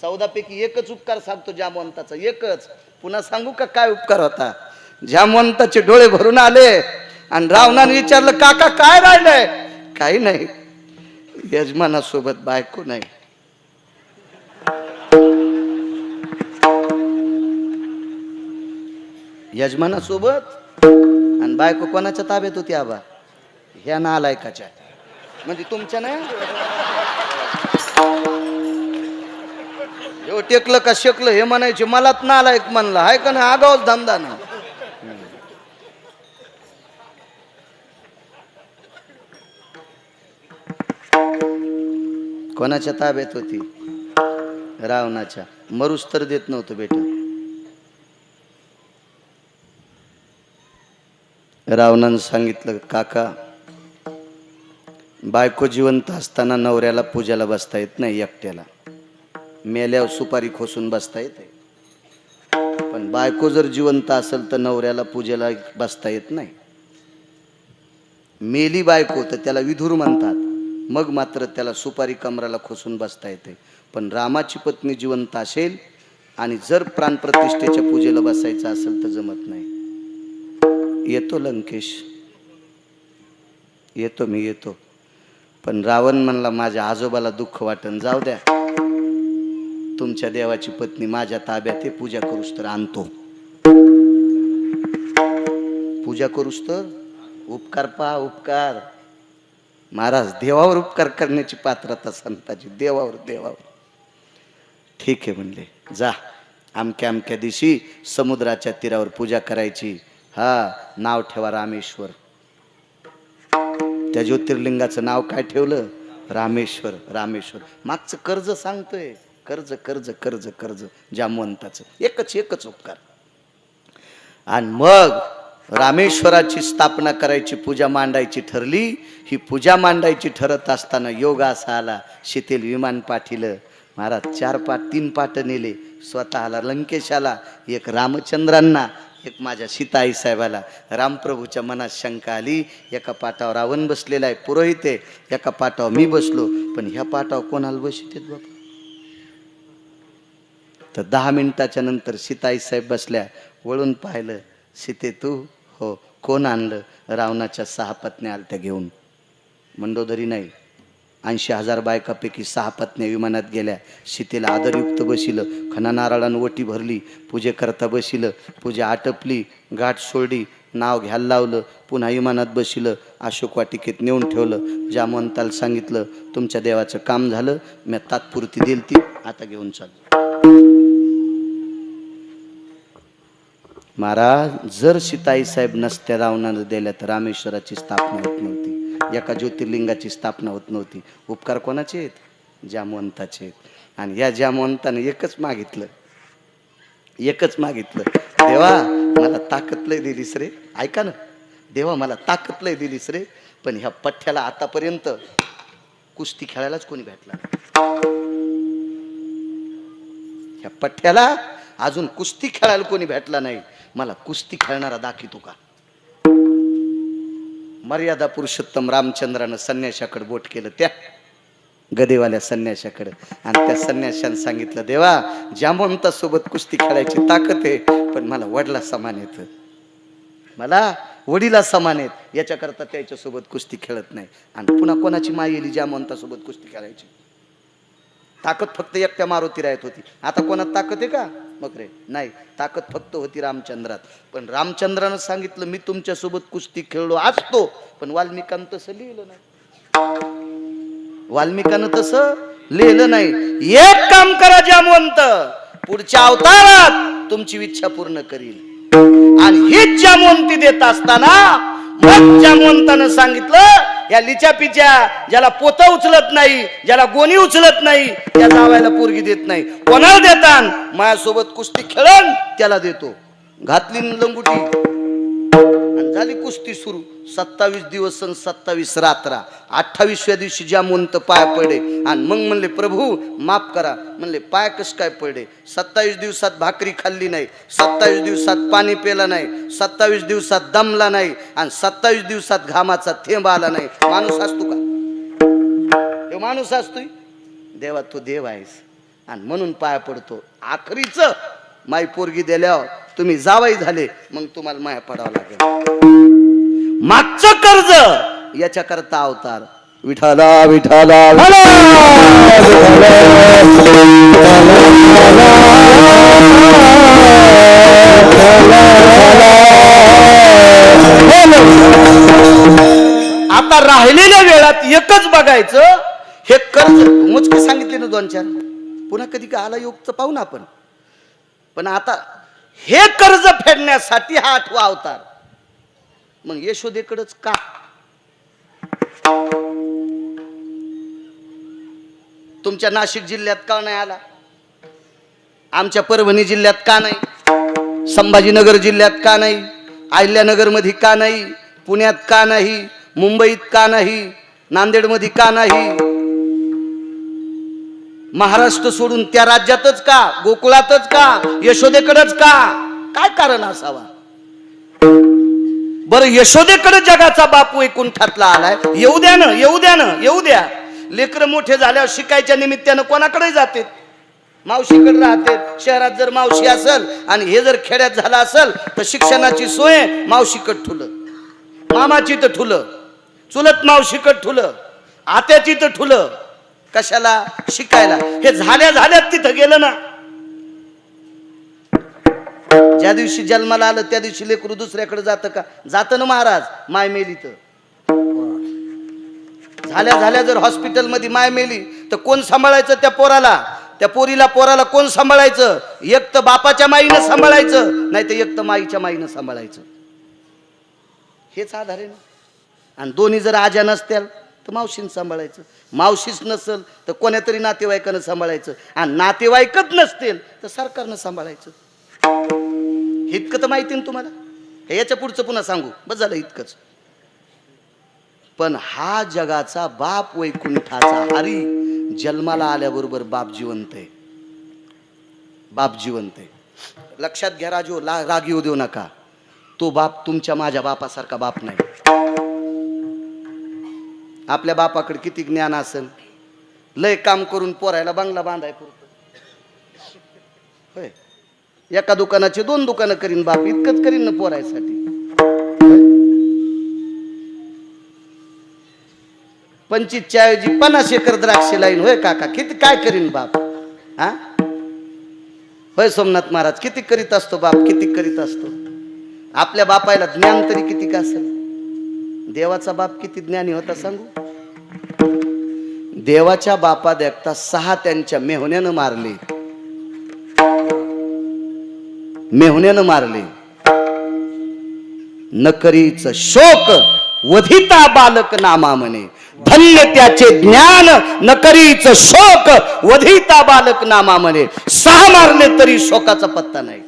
14 पैकी एकच उपकार सांगतो जामवंताचा, एकच. पुन्हा सांगू का काय उपकार होता? जामवंताचे डोळे भरून आले आणि रावणाने विचारलं काका काय राहिलंय? काही नाही, यजमानासोबत बायको नाही. यजमानासोबत आणि बायको कोणाच्या ताब्यात होती आबा? ह्या नालायकाच्या. म्हणजे तुमच्या नाही एवढं टेकलं का शेकलं हे म्हणायचे, मलाच नालायक म्हणला हाय का नाही? आगावच धंदा ना. कोणाच्या ताब्यात होती? रावणाच्या. मरूस तर देत नव्हतं बेटा. रावणानं सांगितलं काका बायको जिवंत असताना नवऱ्याला पूजाला बसता येत नाही एकट्याला, मेल्यावर सुपारी खोसून बसता येते, पण बायको जर जिवंत असेल तर नवऱ्याला पूजेला बसता येत नाही. मेली बायको तर त्याला विधूर म्हणतात, मग मात्र त्याला सुपारी कमराला खोसून बसता येते. पण रामाची पत्नी जिवंत असेल आणि जर प्राणप्रतिष्ठेच्या पूजेला बसायचं असेल तर जमत नाही. येतो लंकेश, येतो मी येतो. पण रावण म्हणला माझ्या आजोबाला दुःख वाटन, जाऊ द्या, तुमच्या देवाची पत्नी माझ्या ताब्यात आहे, पूजा करूस तर आणतो. पूजा करूस तर उपकार पहा उपकार. महाराज देवावर उपकार करण्याची पात्रता संताची, देवावर देवावर. ठीक आहे म्हणले, जा अमक्या अमक्या दिवशी समुद्राच्या तीरावर पूजा करायची. हा, नाव ठेवा रामेश्वर. त्या ज्योतिर्लिंगाचं नाव काय ठेवलं? रामेश्वर. रामेश्वर. मागचं कर्ज सांगतोय, कर्ज कर्ज कर्ज कर्ज जामवंताचं एकच उपकार. आणि मग रामेश्वराची स्थापना करायची, पूजा मांडायची ठरली. ही पूजा मांडायची ठरत असताना योग असा आला, शीतेल विमान पाठिलं. महाराज 3 पाट नेले, स्वतःला लंकेशाला, एक रामचंद्रांना, एक माझ्या सीताई साहेबाला. रामप्रभूच्या मनात शंका आली, एका पाटावर रावण बसलेला आहे, पुरोहित आहे, एका पाटावर मी बसलो, पण ह्या पाटावर कोणाला बसवतेत बाबा. तर 10 मिनिटाच्या नंतर सीताई साहेब बसल्या, वळून पाहिलं, सीते तू? हो. कोण आणलं? रावणाच्या 6 पत्न्या आलत्या घेऊन. मंडोदरी नाही, 80,000 बायकापैकी 6 पत्न्या विमानात गेल्या. सीतेला आदरयुक्त बसिलं, खना नारळानं ओटी भरली, पूजे करता बसिलं, पूजा आटपली, गाठ सोडली, नाव घ्यायला लावलं, पुन्हा विमानात बसिलं, अशोक वाटिकेत नेऊन ठेवलं. जामवंताला सांगितलं, तुमच्या देवाचं काम झालं, मी तात्पुरती दिली ती, आता घेऊन चाल. महाराज, जर सीताई साहेब नसत्या रावणानं दिल्या तर रामेश्वराची स्थापना होत नव्हती, एका ज्योतिर्लिंगाची स्थापना होत नव्हती. उपकार कोणाचे आहेत? जामवंताचे आहेत. आणि या जामवंताने एकच मागितलं, देवा मला ताकद लय दिलीस रे. ऐका ना, देवा मला ताकद लय दिलीस रे, पण ह्या पठ्ठ्याला आतापर्यंत कुस्ती खेळायलाच कोणी भेटला नाही. ह्या पठ्ठ्याला अजून कुस्ती खेळायला कोणी भेटला नाही, मला कुस्ती खेळणारा दाखवतो का. मर्यादा पुरुषोत्तम रामचंद्रानं संन्याशाकडे बोट केलं, त्या गदेवाल्या संन्याशाकडे, आणि त्या संन्याशानं सांगितलं, देवा जामवंतासोबत कुस्ती खेळायची ताकद आहे, पण मला वडिला समान येतं, मला वडीला समान आहेत, याच्याकरता त्याच्यासोबत कुस्ती खेळत नाही. आणि पुन्हा कोणाची माय येली जामवंतासोबत कुस्ती खेळायची? ताकद फक्त एकट्या मारुती राहत होती. आता कोणात ताकद आहे का? मग रे नाही, ताकद फक्त होती रामचंद्रात. पण रामचंद्रानं सांगितलं, मी तुमच्यासोबत कुस्ती खेळलो असतो, पण वाल्मिकानं तसं लिहिलं नाही. वाल्मिकानं तसं लिहिलं नाही. एक काम करा जामवंत, पुढच्या अवतारात तुमची इच्छा पूर्ण करील. आणि हीच जामवंती देत असताना मग जामवंतानं सांगितलं, या लिचापिच्या ज्याला पोतं उचलत नाही, ज्याला गोणी उचलत नाही, त्या जावायला पोरगी देत नाही. कोणाला देतान? माझ्यासोबत कुस्ती खेळन त्याला देतो. घातली लंगुटी आणि झाली कुस्ती सुरू. 27 दिवस आणि 27 रात्रा. 28व्या दिवशी जामवंत पाय पडे आणि मग म्हणले, प्रभू माफ करा. म्हणले, पाय कस काय पडे? 27 दिवसात भाकरी खाल्ली नाही, 27 दिवसात पाणी पेला नाही, 27 दिवसात दमला नाही, आणि 27 दिवसात घामाचा थेंब आला नाही. माणूस असतो का? तो माणूस असतोय? देवा तू देव आहेस, आणि म्हणून पाय पडतो. आखरीच माई पोरगी दिल्यावर तुम्ही जावाई झाले, मग तुम्हाला माया पडावं लागेल. मागचं कर्ज याच्या करता अवतार. विठाला विठाला आता राहिलेल्या वेळात एकच बघायचं, हे कर्ज मोजके सांगितले ना 2-4, पुन्हा कधी का आला योगचं पाहू ना आपण. पण आता हे कर्ज फेडण्यासाठी हा 8वा अवतार. मग यशोदेकडच का? तुमच्या नाशिक जिल्ह्यात का नाही आला? आमच्या परभणी जिल्ह्यात का नाही? संभाजीनगर जिल्ह्यात का नाही? अहिल्यानगर मध्ये का नाही? पुण्यात का नाही? मुंबईत का नाही? नांदेड मध्ये का नाही? महाराष्ट्र सोडून त्या राज्यातच का? गोकुळातच का? यशोदेकडेच का? काय कारण असावा? बरं, यशोदेकडे जगाचा बापू वैकुंठातला आलाय, येऊ द्या ना, येऊ द्या ना, येऊ द्या. लेकरं मोठे झाल्यावर शिकायच्या निमित्तानं कोणाकडे जाते? मावशीकडे राहते. शहरात जर मावशी असेल आणि हे जर खेड्यात झालं असेल तर शिक्षणाची सोय मावशीकडे ठुलं, मामाची तर ठुलं, चुलत मावशीकडे ठुलं, आत्याची तर ठुलं. कशाला? शिकायला. हे झाल्यात तिथं गेलं ना. ज्या दिवशी जन्माला आलं त्या दिवशी लेकरू दुसऱ्याकडे जातं का? जातं ना महाराज. माय मेली तर झाल्या जर हॉस्पिटल मध्ये माय मेली तर कोण सांभाळायचं त्या पोराला? त्या पोराला कोण सांभाळायचं? एक तर बापाच्या माईनं सांभाळायचं, नाही तर एक तर माईच्या माईनं सांभाळायचं. हेच आधार आहे ना. आणि दोन्ही जर आजा नसत्याल तर मावशीनं सांभाळायचं, मावशीच नसेल तर कोण्या तरी नातेवाईकानं सांभाळायचं, आणि नातेवाईकच नसतील तर सरकारनं सांभाळायचं. इतकं तर माहिती ना तुम्हाला. याच्या पुढचं पुन्हा सांगू, बस झालं इतकंच. पण हा जगाचा बाप वैकुंठाचा हरी जन्माला आल्याबरोबर बाप जिवंत आहे. बाप जिवंत आहे. लक्षात घ्या राजू, राग येऊ देऊ नका. तो बाप तुमच्या माझ्या बापासारखा बाप नाही. आपल्या बापाकडे किती ज्ञान असेल, लय काम करून पोरायला बंगला बांधाय पुरतं होय. एका दुकानाचे 2 दुकानं करीन बाप, इतकंच करीन ना पोरायसाठी. 25च्या ऐवजी 50 एकर द्राक्ष लाईन होय काका, किती काय करीन बाप. हा होय सोमनाथ महाराज, किती करीत असतो बाप, किती करीत असतो. आपल्या बापायला ज्ञान तरी किती का असेल. देवाचा बाप किती ज्ञानी होता सांगू. देवाच्या बापा देखता 6 त्यांच्या मेहुण्यानं मारले. मेहुण्यानं मारले. नकरीच शोक वधिता बालक नामा म्हणे, धन्य त्याचे ज्ञान नकरीच शोक वधिता बालक नामा म्हणे. 6 मारले तरी शोकाचा पत्ता नाही.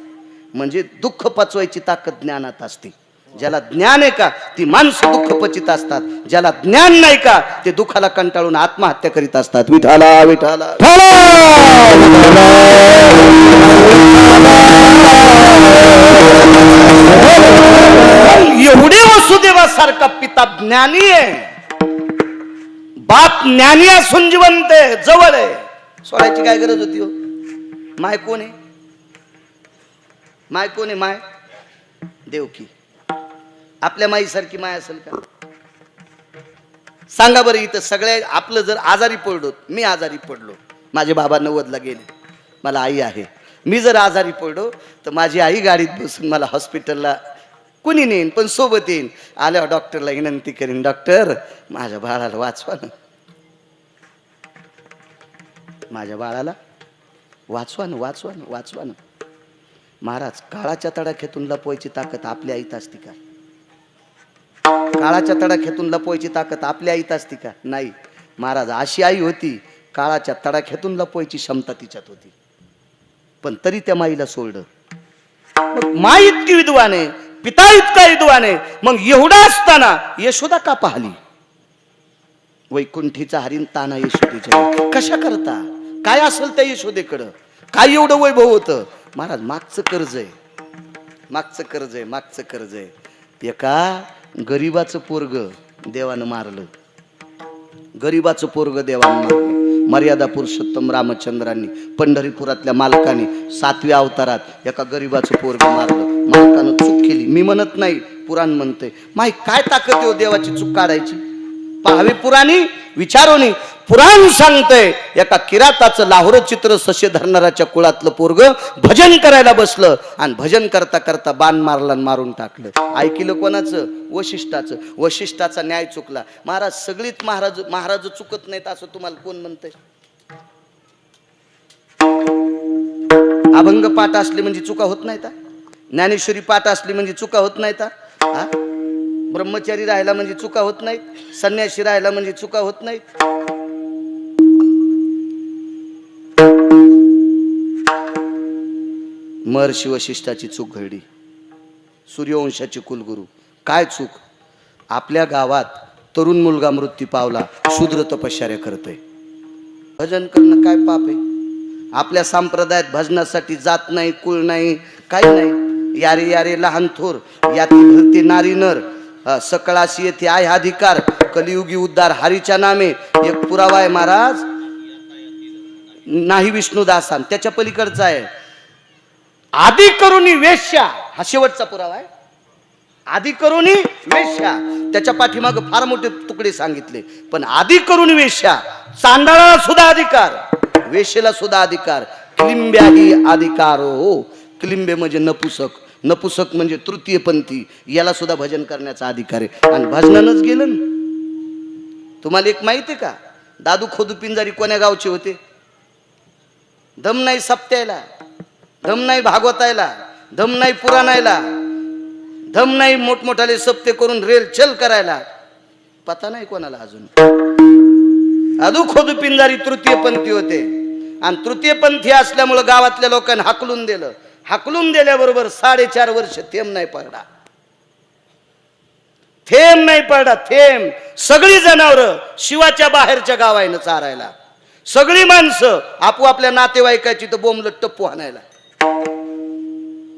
म्हणजे दुःख पचवायची ताकद ज्ञानात असते. ज्याला ज्ञान आहे का ती माणसं दुःख पचित असतात, ज्याला ज्ञान नाही का ते दुःखाला कंटाळून आत्महत्या करीत असतात. विठाला विठाला एवढे वसुदेवासारखा पिता ज्ञानी आहे, बाप ज्ञानी असून जिवंत आहे, जवळ आहे. सोडायची काय गरज होती हो. माय कोण आहे, माय कोण आहे. माय देवकी. आपल्या माईसारखी माय असेल का सांगा बरं. इथं सगळ्या आपलं जर आजारी पडलो, मी आजारी पडलो, माझे बाबा 90ला गेले, मला आई आहे. मी जर आजारी पडलो तर माझी आई गाडीत बसून मला हॉस्पिटलला कुणी नेईन, पण सोबत येईन. आल्यावर डॉक्टरला विनंती करीन, डॉक्टर माझ्या बाळाला वाचवा ना, माझ्या बाळाला वाचवा ना, वाचवा ना, वाचवा ना. महाराज, काळाच्या तडाख्यातून लपवायची ताकद आपल्या आईत असती का. काळाच्या तडाख्यातून लपवायची ताकद आपल्या आईत असती का. नाही. महाराज, अशी आई होती, काळाच्या तडाख्यातून लपवायची क्षमता तिच्यात होती, पण तरी त्या माईला सोडलं. मग माई इतकी विद्वान आहे, पिता इतका विद्वान आहे, मग एवढा असताना यशोदा का पाहली. वैकुंठीचा हरिण ताना यशोदेच्या कशा करता. काय असेल त्या यशोदेकडं, काय एवढं वैभव होतं. महाराज, मागचं कर्ज आहे, मागचं कर्ज आहे, मागचं कर्ज आहे. एका गरीबाचं पोरग देवानं मारलं. गरीबाचं पोरग देवानं मारलं. मर्यादा पुरुषोत्तम रामचंद्रांनी, पंढरीपुरातल्या मालकाने 7व्या अवतारात एका गरीबाचं पोरग मारलं. मालकानं चूक केली. मी म्हणत नाही, पुराण म्हणते. माही काय ताकद आहे देवाची चूक काढायची. पाहावी पुराणी, विचारोनी. पुराण सांगतंय, एका किराताचं लाहोर चित्र ससे धरणाराच्या कुळातलं पोरग भजन करायला बसलं, आणि भजन करता करता बाण मारला, मारून टाकलं. ऐकलं कोणाचं. वशिष्ठाचं. वशिष्ठाचा न्याय चुकला. महाराज, सगळीच महाराज चुकत नाहीत असं तुम्हाला कोण म्हणतंय. अभंग पाठ असले म्हणजे चुका होत नाहीत. ज्ञानेश्वरी पाठ असली म्हणजे चुका होत नाहीत. ब्रह्मचारी राहिला म्हणजे चुका होत नाहीत. संन्यासी राहिला म्हणजे चुका होत नाहीत. महर्षी वशिष्ठाची चूक घडली. सूर्यवंशाचे कुलगुरू. काय चूक. आपल्या गावात तरुण मुलगा मृत्यू पावला, शूद्र तपश्चर्या करतोय. भजन करणं काय पाप आहे. आपल्या संप्रदायात भजनासाठी जात नाही, कुळ नाही, काही नाही. यारे यारे लहान थोर, याती भलते नारी नर, सकळाशी येथे आहे अधिकार, कलियुगी उद्धार हरीच्या नामे. एक पुरावा आहे महाराज, नाही विष्णुदासान, त्याच्या पलीकडचा आहे. आदि करुणी वेश्या, हा शेवटचा पुरावा आहे. आदि करुणी वेश्या, त्याच्या पाठीमाग फार मोठे तुकडे सांगितले. पण आदि करुणी वेश्या, चांडाळाला सुद्धा अधिकार, वेश्येला सुद्धा अधिकार. क्लिंब्याही अधिकार हो. क्लिंबे म्हणजे नपुसक, नपुसक म्हणजे तृतीयपंथी, याला सुद्धा भजन करण्याचा अधिकार आहे. आणि भजनानच गेलं ना. तुम्हाला एक माहिती आहे का, दादू खोदू पिंजारी कोण्या गावचे होते. दम नाही सप्त्याला, दम नाही भागवतायला, दम नाही पुराणायला, दम नाही मोठमोठाले सप्ते करून रेल चल करायला. पता नाही कोणाला अजून. अदू खोदू पिंजारी तृतीयपंथी होते आणि तृतीयपंथी असल्यामुळं गावातल्या लोकांनी हाकलून दिलं. हाकलून दिल्याबरोबर 4.5 वर्ष थेंब नाही पडला. थेंब नाही पडला. थेंब. सगळी जनावरं शिवाच्या बाहेरच्या गावायनं चारायला. सगळी माणसं आपोआपल्या नातेवाईकाची तर बोंबलत टप्पू आणायला.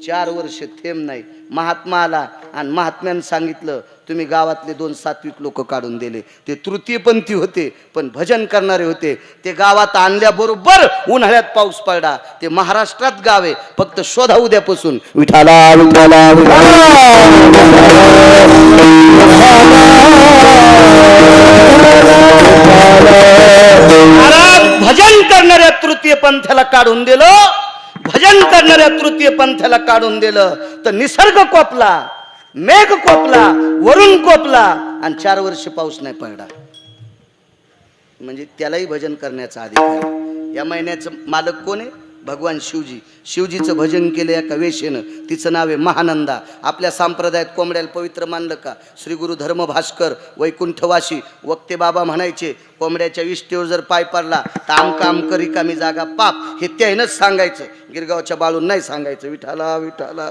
4 वर्ष थेंब नाही. महात्मा आला आणि महात्म्यानं सांगितलं तुम्ही गावातले 2 सात्विक लोक काढून दिले. ते तृतीयपंथी होते पण भजन करणारे होते. ते गावात आणल्याबरोबर उन्हाळ्यात पाऊस पडला. ते महाराष्ट्रात गाव आहे. फक्त शोधा उद्यापासून. विठाला विठाला भजन करणाऱ्या तृतीय पंथाला काढून दिलं. भजन करणाऱ्या तृतीय पंथाला काढून दिलं तर निसर्ग कोपला, मेघ कोपला, वरुण कोपला आणि 4 वर्ष पाऊस नाही पडला. म्हणजे त्यालाही भजन करण्याचा अधिकार. या महिन्याचं मालक कोण आहे? भगवान शिवजी. शिवजीचं भजन केलं एका वेशेनं. तिचं नाव आहे महानंदा. आपल्या संप्रदायात कोंबड्याला पवित्र मानलं का? श्री गुरु धर्म भास्कर वैकुंठवासी वक्ते बाबा म्हणायचे कोंबड्याच्या विष्ठेवर जर पाय पडला तर आमका रिकामी जागा पाप. हे त्यानंच सांगायचं. गिरगावच्या बाळून नाही सांगायचं. विठाला विठाला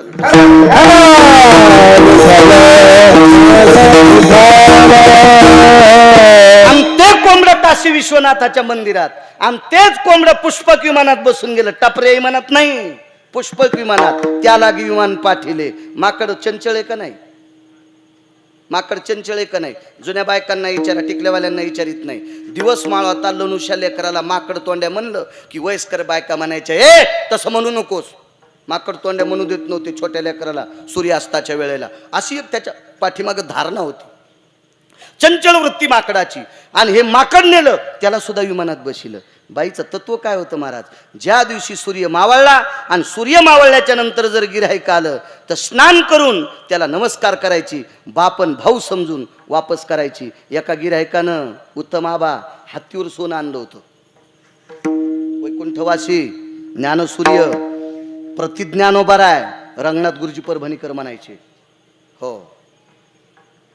आणि ते कोंबडं काशी विश्वनाथाच्या मंदिरात आणि तेच कोंबडं पुष्पक विमानात बसून गेलं. टपरे विमानात नाही, पुष्पक विमानात. त्याला विमान पाठिले. माकड चंचळ का नाही? माकड चंचळ का नाही? जुन्या बायकांना विचारा, टिकल्यावाल्यांना विचारित नाही. दिवस माळ होता लनुशा लेकराला माकड तोंड्या म्हणलं की वयस्कर बायका म्हणायच्या ए तसं म्हणू नकोस. माकड तोंड्या म्हणू देत नव्हते छोट्या लेकराला सूर्यास्ताच्या वेळेला. अशी एक त्याच्या पाठीमागं धारणा होती. चंचल वृत्ती माकडाची. आणि हे माकड नेलं त्याला सुद्धा विमानात बसिलं. बाईचं तत्व काय होतं महाराज? ज्या दिवशी सूर्य मावळला आणि सूर्य मावळल्याच्या नंतर जर गिऱ्हाईक आलं तर स्नान करून त्याला नमस्कार करायची. बापन भाऊ समजून वापस करायची. एका गिऱ्हाईकानं उत्तम आबा हत्तीवर सोनं आणलं होतं. वैकुंठवासी ज्ञानसूर्य प्रतिज्ञानोबराय रंगनाथ गुरुजी परभणीकर म्हणायचे. हो,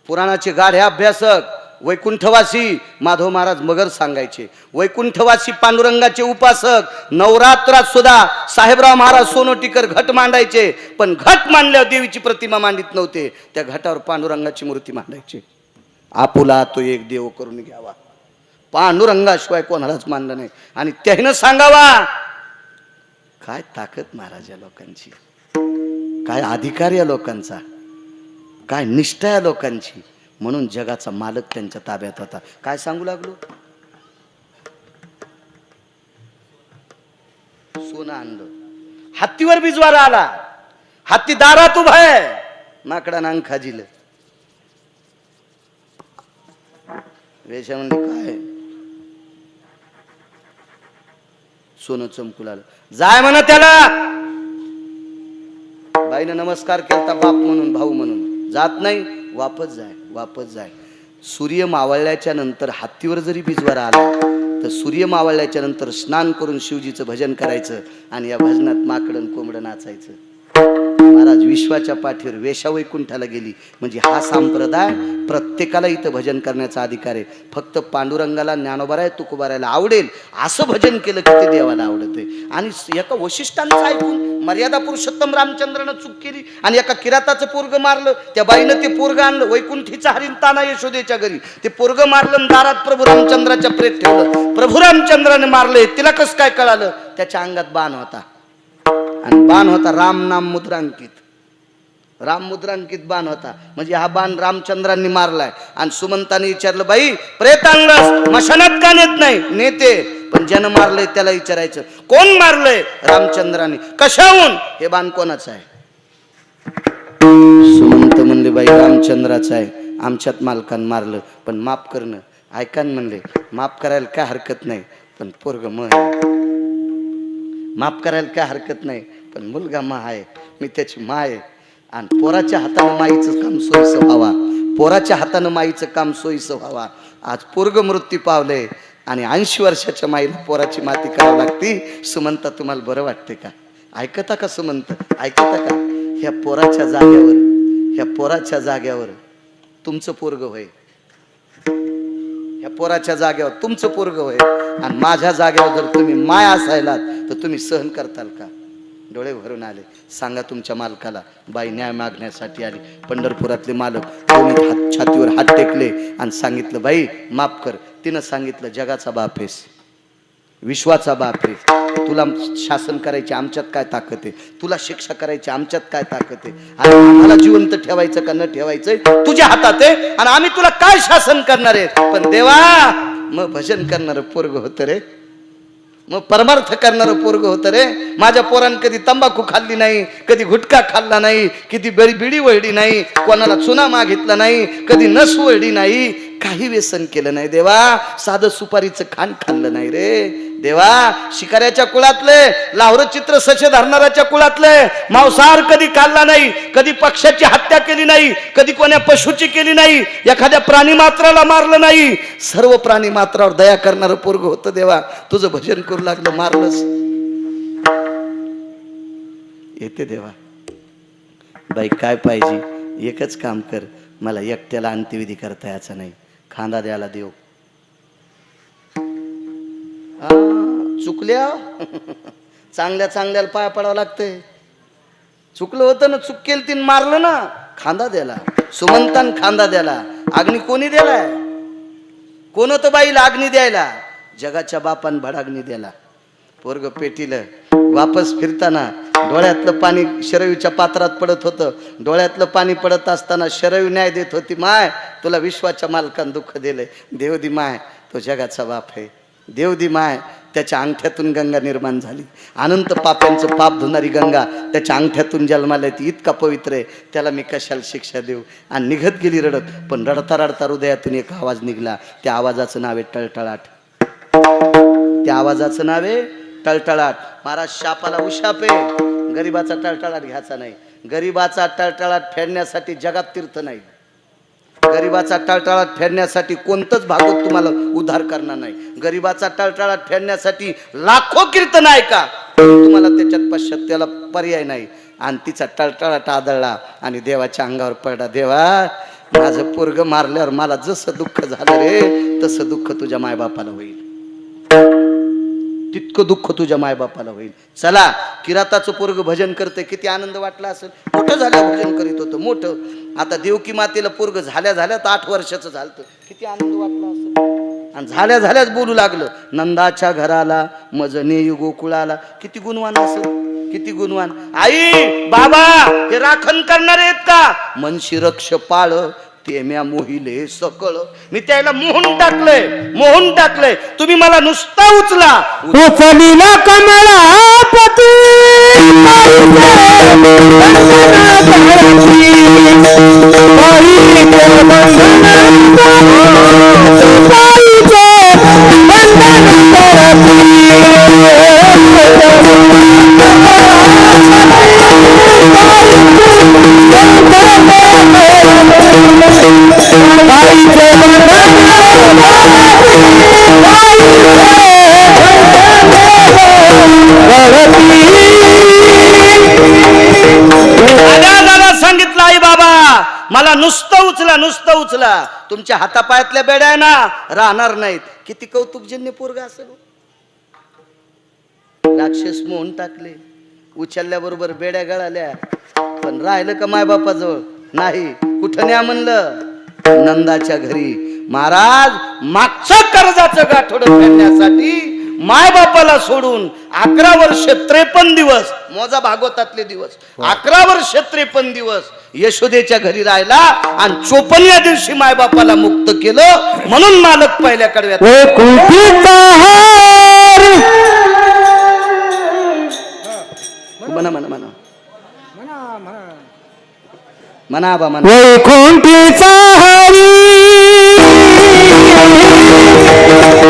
पुराणाचे गाढे अभ्यासक वैकुंठवासी माधव महाराज मगर सांगायचे. वैकुंठवासी पांडुरंगाचे उपासक नवरात्रात सुद्धा साहेबराव महाराज सोनोटीकर घट मांडायचे. पण घट मांडल्यावर देवीची प्रतिमा मांडित नव्हते. त्या घटावर पांडुरंगाची मूर्ती मांडायचे. आपुला तो एक देव करून घ्यावा. पांडुरंगाशिवाय कोणालाच मानलं नाही. आणि त्यानं सांगावा. काय ताकद महाराज या लोकांची, काय अधिकार या लोकांचा, काय निष्ठा या लोकांची. म्हणून जगाचा मालक त्यांच्या ताब्यात होता. काय सांगू लागलो? सोनं आणलं. हत्तीवर बिजवारा आला. हत्ती दारात उभा आहे. माकडा नांग खाजिलं. वेशा म्हणली काय? सोनं चमकू लागलं. जाय म्हणा त्याला. बाईनं नमस्कार केलता बाप म्हणून, भाऊ म्हणून. जात नाही. वापस जाय, वापस जाय. सूर्य मावळल्याच्या नंतर हत्तीवर जरी बिजवारा आला तर सूर्य मावळल्याच्या नंतर स्नान करून शिवजीचं भजन करायचं आणि या भजनात माकडं कोंबडं नाचायचं. महाराज विश्वाच्या पाठीवर वेशा वैकुंठाला गेली. म्हणजे हा संप्रदाय प्रत्येकाला इथं भजन करण्याचा अधिकार आहे. फक्त पांडुरंगाला ज्ञानोबाराय तुकोबारायला आवडेल असं भजन केलं की ते देवाला आवडते. आणि एका वशिष्ठांचं ऐकून मर्यादा पुरुषोत्तम रामचंद्रानं चूक केली आणि एका किराताचं पोरग मारलं. त्या बाईनं ते पोरग आणलं. वैकुंठीचा हरिण ताना यशोदेच्या घरी ते पोरग मारलं. दारात प्रभू रामचंद्राच्या प्रेत ठेवलं. प्रभू रामचंद्राने मारले. तिला कसं काय कळालं? त्याच्या अंगात बाण होता. आणि बाण होता राम नाम मुद्रांकित. राम मुद्रांकित बाण होता. म्हणजे हा बाण रामचंद्रांनी मारलाय. आणि सुमंताने विचारलं बाई प्रेत आणलंस मशानात का नेत नाही? नेते. पण ज्यानं मारलंय त्याला विचारायचं कोण मारलंय? रामचंद्राने. कशाहून? हे बाण कोणाचं आहे? सुमंत म्हणले बाई रामचंद्राचं आहे. आमच्यात मालकान मारलं पण माफ करणं. ऐकान म्हणले माफ करायला काय हरकत नाही पण पोरग माफ करायला काय हरकत नाही पण मुलगा मा आहे. मी त्याची मा आहे. आणि पोराच्या हातानं माईचं काम सोयीचं व्हावा. पोराच्या हातानं माईचं काम सोयीचं व्हावा. आज पोरग मृत्यू पावले आणि 80 वर्षाच्या माईला पोराची माती करावी लागती. सुमंता तुम्हाला बरं वाटते का? ऐकता का सुमंत? ऐकता का? ह्या पोराच्या जाग्यावर तुमचं पोरग होय. ह्या पोराच्या जागेवर तुमचं पोरग होय आणि माझ्या जागेवर जर तुम्ही माय असायलात तर तुम्ही सहन करताल का? डोळे भरून आले. सांगा तुमच्या मालकाला. बाई न्याय मागण्यासाठी आली. पंढरपुरातले मालक दोन्ही छातीवर हात टेकले आणि सांगितलं, बाई माफ कर. तिनं सांगितलं, जगाचा बाप आहेस, विश्वाचा बाप आहे, तुला शासन करायची आमच्यात काय ताकद आहे, तुला शिक्षा करायची आमच्यात काय ताकद आहे, आणि आम्हाला जिवंत ठेवायचं का न ठेवायचंय तुझ्या हातात आहे, आणि आम्ही तुला काय शासन करणार आहे. पण देवा, मग भजन करणारं पोरग होतं रे, मग परमार्थ करणारं पोरग होतं रे. माझ्या पोरानं कधी तंबाखू खाल्ली नाही, कधी गुटखा खाल्ला नाही, कधी बिडी वळली नाही, कोणाला चुना मागितला नाही, कधी नस वळली नाही, काही व्यसन केलं नाही देवा. साधं सुपारीचं खाण खाल्लं नाही रे देवा. शिकाऱ्याच्या कुळातले, लाहोर चित्र सशे धरणाऱ्याच्या कुळातले, मांसाहार कधी खाल्ला नाही, कधी पक्षाची हत्या केली नाही, कधी कोण्या पशुची केली नाही, एखाद्या प्राणी मात्राला मारलं नाही, सर्व प्राणी मात्रावर दया करणारं पोरग होतं देवा. तुझं भजन करू लागलं, मारलंस. येते देवा. बाई काय पाहिजे, एकच काम कर, मला एकट्याला अंत्यविधी करता यायचा नाही, खांदा द्यायला देव. चुकल्या चांगल्या चांगल्याला पाया पडावं लागतंय. चुकलं होतं ना, चूक केली तीन मारलं ना, खांदा द्याला. सुमंतान खांदा द्याला. अग्नी कोणी द्यालाय? कोण होतं बाईला अग्नी द्यायला? जगाच्या बापान भडाग्नी द्याला. पोरग पेटीलं वापस फिरताना डोळ्यातलं पाणी शरयूच्या पात्रात पडत होतं. डोळ्यातलं पाणी पडत असताना शरयू न्याय देत होती, माय तुला विश्वाच्या मालकान दुःख दिलंय. देवदी माय, तो जगाचा बाप आहे. देवदी माय, त्याच्या अंगठ्यातून गंगा निर्माण झाली. अनंत पाप्यांचं पाप धुणारी गंगा त्याच्या अंगठ्यातून जन्माला ती इतका पवित्र आहे, त्याला मी कशाला शिक्षा देऊ. आणि निघत गेली रडत, पण रडता रडता हृदयातून एक आवाज निघला. त्या आवाजाचं नाव आहे टळटळाट. त्या आवाजाचं नाव आहे टळटळाट. महाराज शापाला उशाप आहे, गरीबाचा टळटळाट घ्यायचा नाही. गरीबाचा टळटळाट फेडण्यासाठी जगात तीर्थ नाही. गरीबाचा टळटळाट फेडण्यासाठी कोणतंच भागवत तुम्हाला उद्धार करणार नाही. गरीबाचा टळटळाट फेडण्यासाठी लाखो कीर्तन आहे का, तुम्हाला त्याच्यात पश्चात्याला पर्याय नाही. आणि तिचा टळटळाट आदळला आणि देवाच्या अंगावर पडला. देवा, माझं पोरग मारल्यावर मला जसं दुःख झालं रे, तसं दुःख तुझ्या मायबापाला होईल, तितकं दुःख तुझ्या मायबापाला होईल. चला, किराताचं पोरग भजन करते, किती आनंद वाटला असेल. मोठं झालं भजन करीत होतं, मोठं. आता देवकी मातेला पोरग झाल्या झाल्या 8 वर्षाचं झालं, किती आनंद वाटला असेल. आणि झाल्या झाल्याच बोलू लागलं, नंदाच्या घराला मज नेयू गोकुळाला. किती गुणवान असेल, किती गुणवान. आई बाबा हे राखण करणार आहेत का? मनशी रक्ष पाळ ते म्या मोहिले सकळ. मी त्याला मोहून टाकलंय, मोहून टाकलंय. तुम्ही मला नुसता उचला. उचलीला कमळापती सांगितलं, आई बाबा मला नुसतं उचला, नुसतं उचला. तुमच्या हातापायातल्या बेड्या ना राहणार नाहीत. किती कौतुकजन्य पोरगा असेल. राक्षस मोहून टाकले, उचलल्याबरोबर बेड्या गळाल्या, पण राहिलं का मायबापाजवळ? नाही. कुठं न्या म्हणलं? नंदाच्या घरी. महाराज मागच्या कर्जाचं गाठोडं फेडण्यासाठी मायबापाला सोडून 11 वर्ष 53 दिवस, मोजा भागवतातले दिवस, 11 वर्ष 53 दिवस यशोदेच्या घरी राहिला आणि 54व्या दिवशी मायबापाला मुक्त केलं. म्हणून मालक पहिल्या कडव्यात म्हणा म्हणा म्हणा म्हणा बा म्हणा. वैकुंठीचा हरी,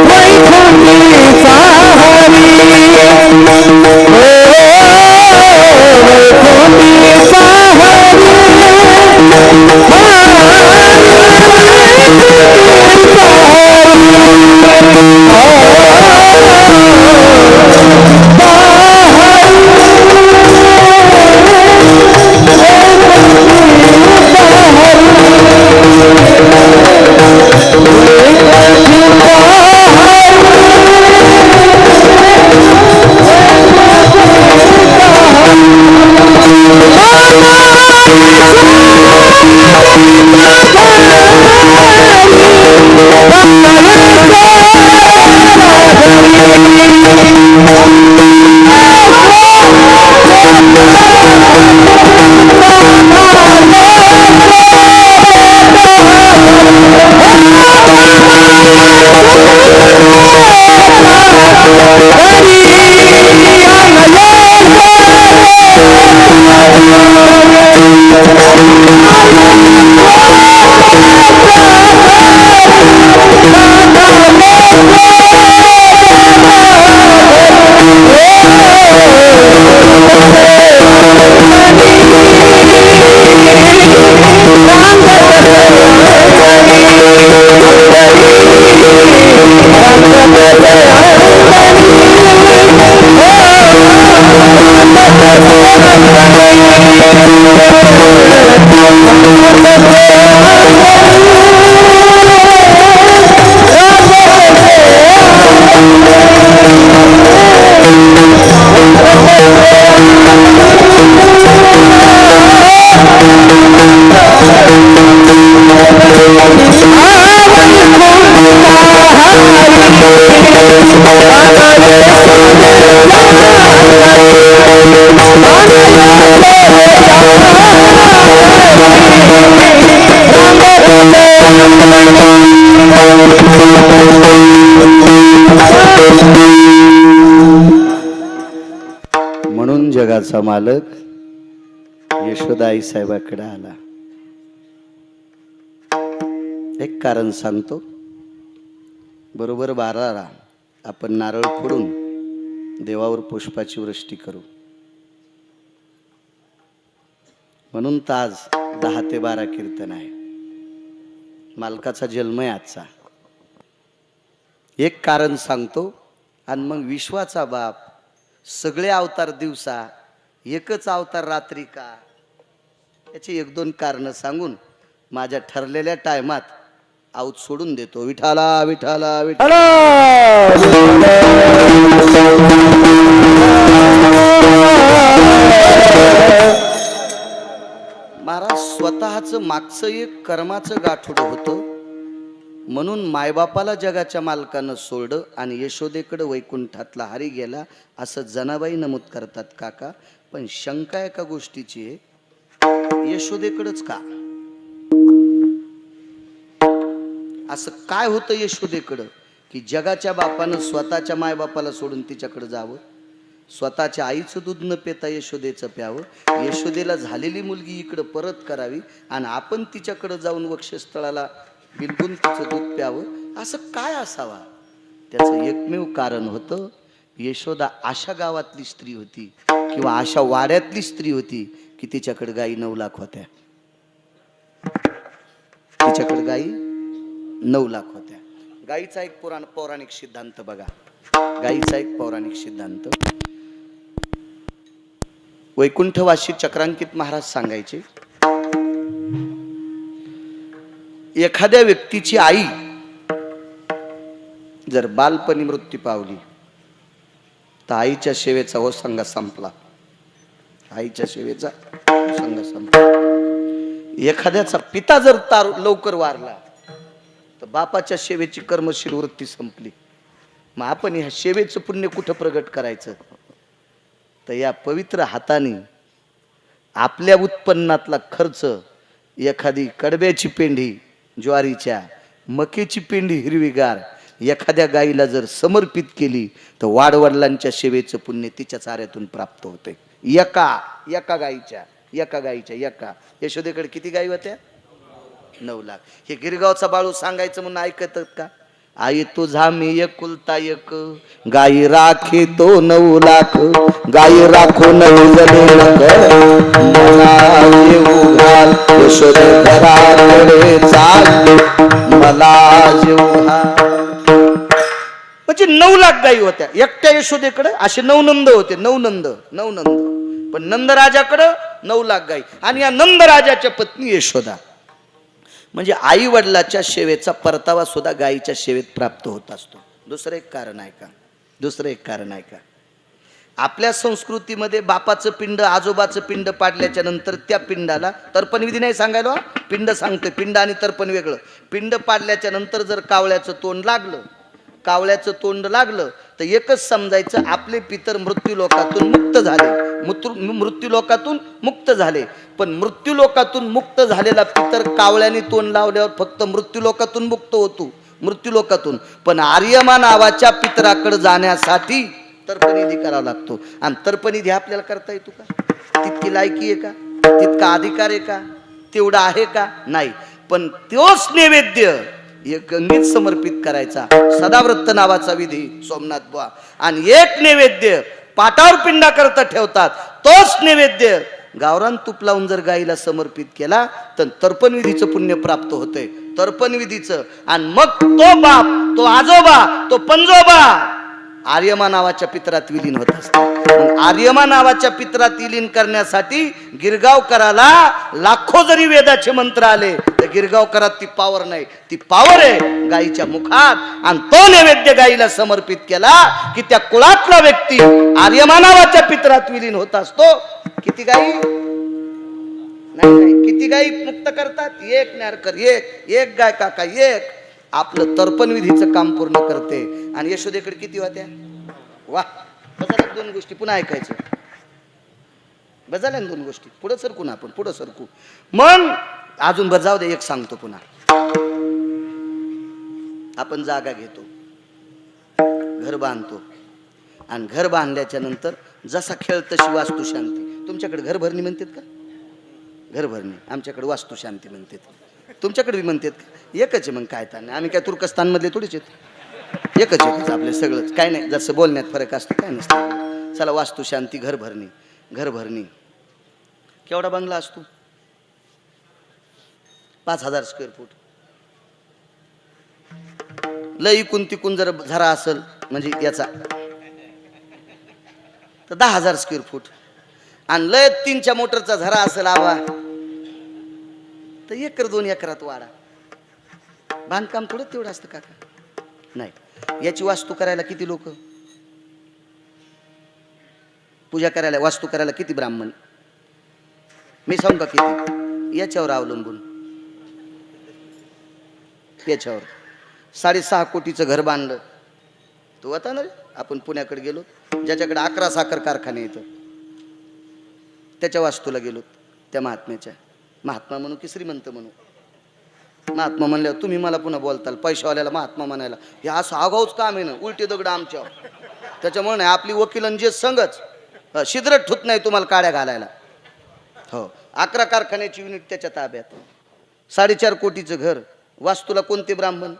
वैकुंठीचा हरी, वैकुंठीचा हरी. जगाचा मालक यशोदा आई साहेबाकडे आला. एक कारण सांगतो. बरोबर 12ला आपण नारळ फोडून देवावर पुष्पाची वृष्टी करू. म्हणून तर आज 10 ते 12 कीर्तन आहे. मालकाचा जन्म आहे आजचा. एक कारण सांगतो आणि मग विश्वाचा बाप सगळे अवतार दिवसा एकच अवतार रात्री का, याची 1-2 कारणं सांगून माझ्या ठरलेल्या टायमात आऊत सोडून देतो. विठाला विठाला विठाला. महाराज स्वतःचं मागचं एक कर्माचं गाठोडं होतं. म्हणून मायबापाला जगाच्या मालकानं सोडलं आणि यशोदेकडे वैकुंठातला हरी गेला असं जनाबाई नमूद करतात काका. पण शंका एका गोष्टीची आहे, यशोदेकडंच का? असं काय होतं यशोदेकडं की जगाच्या बापानं स्वतःच्या मायबापाला सोडून तिच्याकडे जावं, स्वतःच्या आईचं दूध न पेता यशोदेचं प्यावं, यशोदेला झालेली मुलगी इकडं परत करावी आणि आपण तिच्याकडे जाऊन वक्षस्थळाला बिलकुल तिचं दूध प्यावं, असं काय असावा? त्याचं एकमेव कारण होतं, यशोदा अशा गावातली स्त्री होती किंवा अशा वाड्यातली स्त्री होती की तिच्याकडे गाई 9 लाख होत्या. तिच्याकडे गाई 9 लाख होत्या. गाईचा एक पौराणिक सिद्धांत बघा. गाईचा एक पौराणिक सिद्धांत वैकुंठवासी चक्रांकित महाराज सांगायचे, एखाद्या व्यक्तीची आई जर बालपणी मृत्यू पावली तर आईच्या सेवेचा ओसंगा संपला. आईच्या सेवेचा ओसंगा संपला. एखाद्याचा पिता जर लवकर वारला तर बापाच्या सेवेची कर्मशील वृत्ती संपली. मग आपण ह्या सेवेचं पुण्य कुठं प्रगट करायचं? तर या पवित्र हाताने आपल्या उत्पन्नातला खर्च, एखादी कडब्याची पेंढी ज्वारीच्या, मकेची पेंढी हिरवीगार एखाद्या गाईला जर समर्पित केली तर वाडवडिलांच्या सेवेचं पुण्य तिच्या चाऱ्यातून प्राप्त होते. एका गाईच्या यशोदेकडे किती गाई होत्या? 9 लाख. हे गिरगावचा बाळू सांगायचं म्हणून ऐकतात का? आई तुझा मी एकुलता एक, गाई राखे तो 9 लाख, गाई राखो 9 मला येऊ घाल, यशोदे घराकडे चाल, मला येऊ घाल. म्हणजे 9 लाख गाई होत्या एकट्या यशोदेकडे. असे 9 नंद होते. 9 नंद. पण नंदराजाकडे 9 लाख गाई आणि या नंदराजाच्या पत्नी यशोदा. म्हणजे आई वडिलाच्या सेवेचा परतावा सुद्धा गायीच्या सेवेत प्राप्त होत असतो. दुसरं एक कारण आहे का? आपल्या संस्कृतीमध्ये बापाचं पिंड, आजोबाचं पिंड पाडल्याच्या नंतर त्या पिंडाला तर्पणविधी नाही सांगायला, पिंड सांगते. पिंड आणि तर्पण वेगळं. पिंड पाडल्याच्या नंतर जर कावळ्याचं तोंड लागलं तर एकच समजायचं, आपले पितर मृत्यूलोकातून मुक्त झाले. पण मृत्यूलोकातून मुक्त झालेला पितर कावळ्याने तोंड लावल्यावर फक्त मृत्यूलोकातून मुक्त होतो, मृत्यूलोकातून. पण आर्यमा नावाच्या पितराकडे जाण्यासाठी तर्पणविधी करावा लागतो. आणि तर्पणविधी आपल्याला करता येतो का? तितकी लायकी आहे का? तितका अधिकार आहे का? तेवढा आहे का? नाही. पण तोच नैवेद्य एक गंगेत समर्पित करायचा, सदाव्रत नावाचा विधी सोमनाथ बुवा. आणि एक नैवेद्य पाटावर पिंडा करता ठेवतात. तोच नैवेद्य गावरान तूप लावून जर गाईला समर्पित केला तर तर्पणविधीचं पुण्य प्राप्त होतंय. तर्पणविधीचं. आणि मग तो बाप, तो आजोबा, तो पंजोबा आर्यमा नावाच्या पितरात विलीन होत असतात. आर्यमा नावाच्या पितरात विलीन करण्यासाठी गिरगावकराला लाखो जरी वेदाचे मंत्र आले तर गिरगावकरात ती पावर नाही. ती पावर आहे गाईच्या मुखात. आणि तो नैवेद्य गाईला समर्पित केला की त्या कुळातला व्यक्ती आर्यमा नावाच्या पितरात विलीन होत असतो. किती गाई? नाही, किती गाई मुक्त करतात? एक न्यारकर, एक गाय काका, एक आपलं तर्पणविधीचं काम पूर्ण करते. आणि यशोदेकडे किती होत्या? वा. बजाल्या 2 गोष्टी पुन्हा ऐकायचं. बजाल्या 2 गोष्टी. पुढे सरकू. मग अजून बजाव दे. एक सांगतो पुन्हा. आपण जागा घेतो, घर बांधतो आणि घर बांधल्याच्या नंतर जसा खेळ तशी वास्तू शांती. तुमच्याकडे घरभरणी म्हणतात का? घरभरणी. आमच्याकडे वास्तुशांती म्हणतात. तुमच्याकडे बी म्हणतात का? एकच आहे मग काय ताण. आम्ही काय तुर्कस्तानमधले थोडीच आहेत. एकच आपले सगळंच. काय नाही, जसं बोलण्यात फरक असतो काय नसतं. चला वास्तुशांती, घरभरणी. घरभरणी केवढा बंगला असतो? 5000 स्क्वेअर फूट. लय इकून तिकून जर झरा असेल म्हणजे याचा तर 10,000 स्क्वेअर फूट. आणि लय 3च्या मोटरचा झरा असेल आवा तर 1-2 एकरात वाडा. बांधकाम थोडं तेवढं असतं काका? नाही. याची वास्तू करायला किती लोक? पूजा करायला, वास्तू करायला किती ब्राह्मण? मी सांगू का किती? याच्यावर अवलंबून. याच्यावर 6.5 कोटीचं घर बांधलं. तू आता ना रे, आपण पुण्याकडे गेलो, ज्याच्याकडे 11 साखर कारखाने येतं त्याच्या वास्तूला गेलो. त्या महात्म्याच्या, महात्मा म्हणू की श्रीमंत म्हणू? महात्मा म्हणल्यावर तुम्ही मला पुन्हा बोलताल पैशावाल्याला महात्मा म्हणायला. हे असं आगाऊच काम आहे ना, उलटे दगड आमच्या. त्याच्यामुळे नाही आपली वकिलन जे संगच शिद्रट ठुत नाही तुम्हाला काड्या घालायला. हो, 11 कारखान्याची युनिट त्याच्या ताब्यात. 4.5 कोटीचं घर. वास्तूला कोणते ब्राह्मण?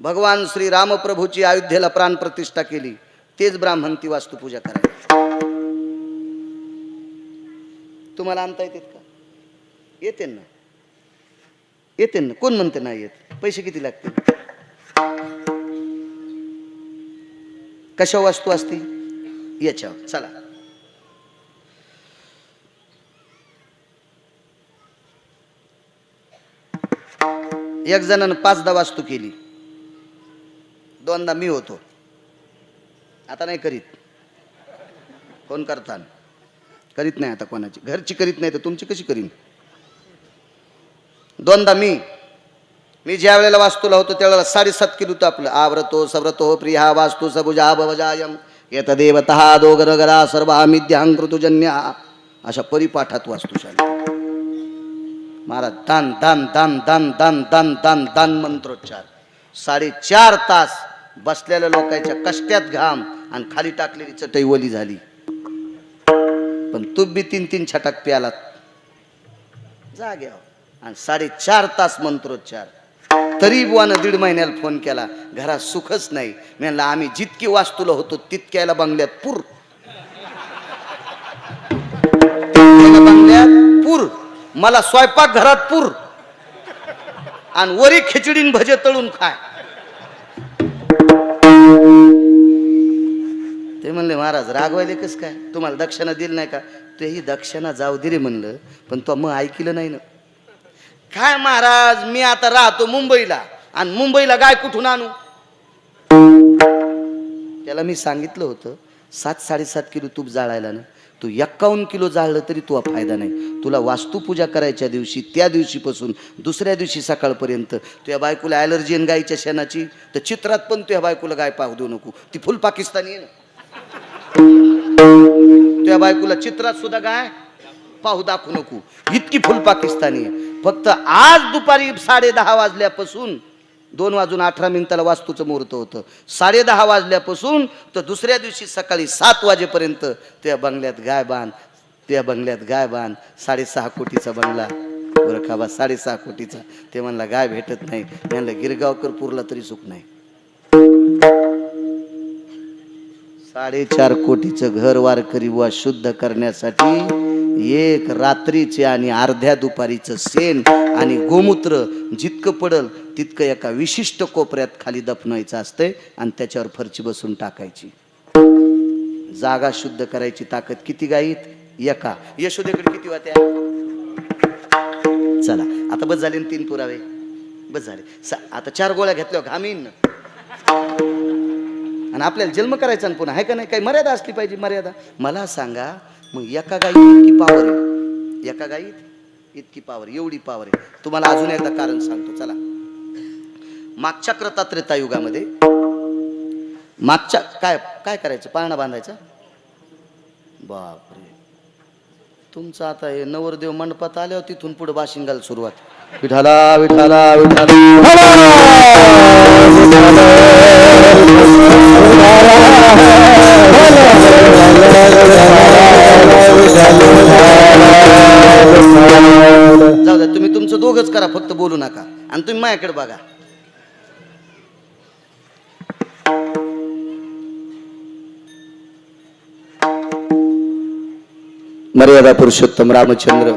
भगवान श्री रामप्रभूची अयोध्येला प्राण प्रतिष्ठा केली तेच ब्राह्मण ती वास्तुपूजा करायला. तुम्हाला आणता येतात का? येते ना, येते ना. कोण म्हणते नाही येत? पैसे किती लागतील? कशा वास्तू असती? याच्यावर. चला, एक जणानं 5दा वास्तू केली. 2दा मी होतो. आता नाही करीत. कोण करता? करीत नाही आता कोणाची. घरची करीत नाही तर तुमची कशी करीन? 2दा मी ज्या वेळेला वास्तूला होतो त्यावेळेला 7.5 किलो आपलं. आवरतो सव्रतो प्रिया वास्तू सबुजा भवजायम येत देवतः दोगरगरा सर्वामिद्यांकृतजन्या. अशा परिपाठात वास्तुशाली. महाराज दान दान दान दान दान दान दान दान मंत्रोच्चार. 4.5 तास बसलेल्या लोकांच्या कष्टात घाम आणि खाली टाकलेली चटई ओली झाली. पण तू बी 3-3 छटाक प्यालात जाग्यावर. आणि 4.5 तास मंत्रोच्चार. तरी बुवानं 1.5 महिन्याला फोन केला, घरात सुखच नाही. म्हणलं आम्ही जितकी वास्तूला होतो तितक्याला बंगल्यात पूर. बंगल्यात पूर. मला स्वयंपाक घरात पूर. आणि वरी खिचडीन भजे तळून खाय. ते म्हणले महाराज रागवायले कस काय? तुम्हाला दक्षिणा दिली नाही का? तेही दक्षिणा जाऊ दे रे म्हणलं, पण तो मग ऐकलं नाही ना. काय महाराज, मी आता राहतो मुंबईला आणि मुंबईला गाय कुठून आणू? त्याला मी सांगितलं होतं 7-7.5 किलो तूप जाळायला ना, तू 51 किलो जाळलं तरी तुला फायदा नाही. तुला वास्तुपूजा करायच्या दिवशी, त्या दिवशीपासून दुसऱ्या दिवशी सकाळपर्यंत तुझ्या बायकोला ॲलर्जी आहे गायच्या शेणाची, तर चित्रात पण तुझ्या बायकोला गाय पाहू देऊ नको. ती फुल पाकिस्तानी आहे ना. तुझ्या बायकोला चित्रात सुद्धा गाय पाहू दाखवू नको, इतकी फुल पाकिस्तानी आहे. फक्त आज दुपारी 10:30 वाजल्यापासून 2:18 वास्तूचं मुहूर्त होतं. 10:30 वाजल्यापासून तर दुसऱ्या दिवशी सकाळी 7 वाजेपर्यंत त्या बंगल्यात गाय बांध, त्या बंगल्यात गाय बांध. 6.5 कोटीचा बंगला. बरं का बा, 6.5 कोटीचा. ते म्हणला गाय भेटत नाही. म्हणलं गिरगावकर पुरला तरी चूक नाही. 4.5 कोटीचं घर वारकरी व शुद्ध करण्यासाठी एक रात्रीचे आणि अर्ध्या दुपारीचं शेण आणि गोमूत्र जितकं पडल तितकं एका विशिष्ट कोपऱ्यात खाली दफनायचं असतंय आणि त्याच्यावर फरची बसून टाकायची. जागा शुद्ध करायची ताकद किती गाईत? एका. यशोदेकडे किती वाट्या? चला आता बस झाले 3 पुरावे. बस झाले. आता 4 गोळ्या घेतल्यावर घामीन ना. आणि आपल्याला जन्म करायचा ना पुन्हा, आहे का नाही? काही मर्यादा असली पाहिजे. मर्यादा मला सांगा मग. एका गाईत इतकी पावर आहे. एका गाईत इतकी पावर, एवढी पावर आहे. तुम्हाला अजून एकदा कारण सांगतो. चला, मागच्या त्रेतायुगामध्ये मागच्या काय काय करायचं? पाळणा बांधायचा. बापरे, तुमचं आता हे नवरदेव मंडपात आल्यावर तिथून पुढे बाशिंगाला सुरुवात. विठाला विठाला विठाला जाऊ द्या, तुम्ही तुमचं दोघच करा, फक्त बोलू नका. आणि तुम्ही माझ्याकडे बघा. मर्यादा पुरुषोत्तम रामचंद्र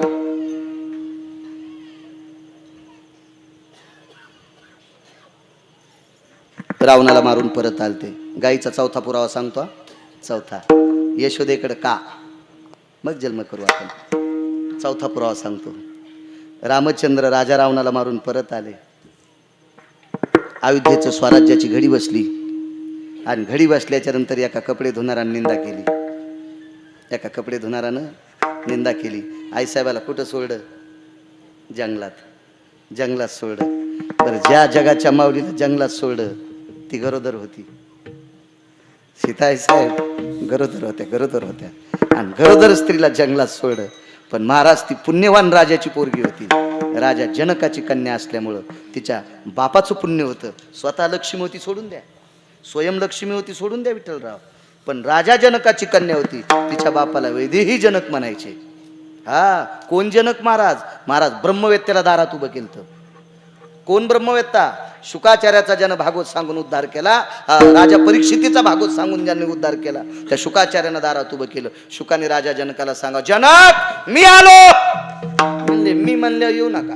रावणाला मारून परत आलते. गाईचा चौथा पुरावा सांगतो. चौथा यशोदेकडे का, मग जन्म करू आपण. चौथा पुरावा सांगतो. रामचंद्र राजा रावणाला मारून परत आले. अयोध्येचं स्वराज्याची घडी बसली. आणि घडी बसल्याच्या नंतर एका कपडे धुणारानं निंदा केली. एका कपडे धुणारानं निंदा केली. आईसाहेबाला कुठं सोडलं? जंगलात. जंगलात सोडलं. बरं, ज्या जगाच्या माऊलीला जंगलात सोडलं ती गरोदर होती. सीताई साहेब गरोदर होत्या. गरोदर होत्या. आणि गरोदर स्त्रीला जंगलात सोडलं. पण महाराज ती पुण्यवान राजाची पोरगी होती. राजा जनकाची कन्या असल्यामुळं तिच्या बापाचं पुण्य होतं. स्वतः लक्ष्मी होती सोडून द्या, स्वयं लक्ष्मी होती सोडून द्या विठ्ठलराव, पण राजा जनकाची कन्या होती. तिच्या बापाला वैदेही जनक म्हणायचे. हा, कोण जनक? महाराज. महाराज ब्रह्मवेत्त्याला दारात उभं केलं. कोण ब्रह्मवेत्ता? शुकाचार्याचा ज्यानं भागवत सांगून उद्धार केला, राजा परीक्षितीचा भागवत सांगून ज्याने उद्धार केला, त्या शुकाचार्यानं दारात उभं केलं. शुकाने राजा जनकाला सांगा, जनक मी आलो. म्हणले मी म्हणल्या येऊ नका.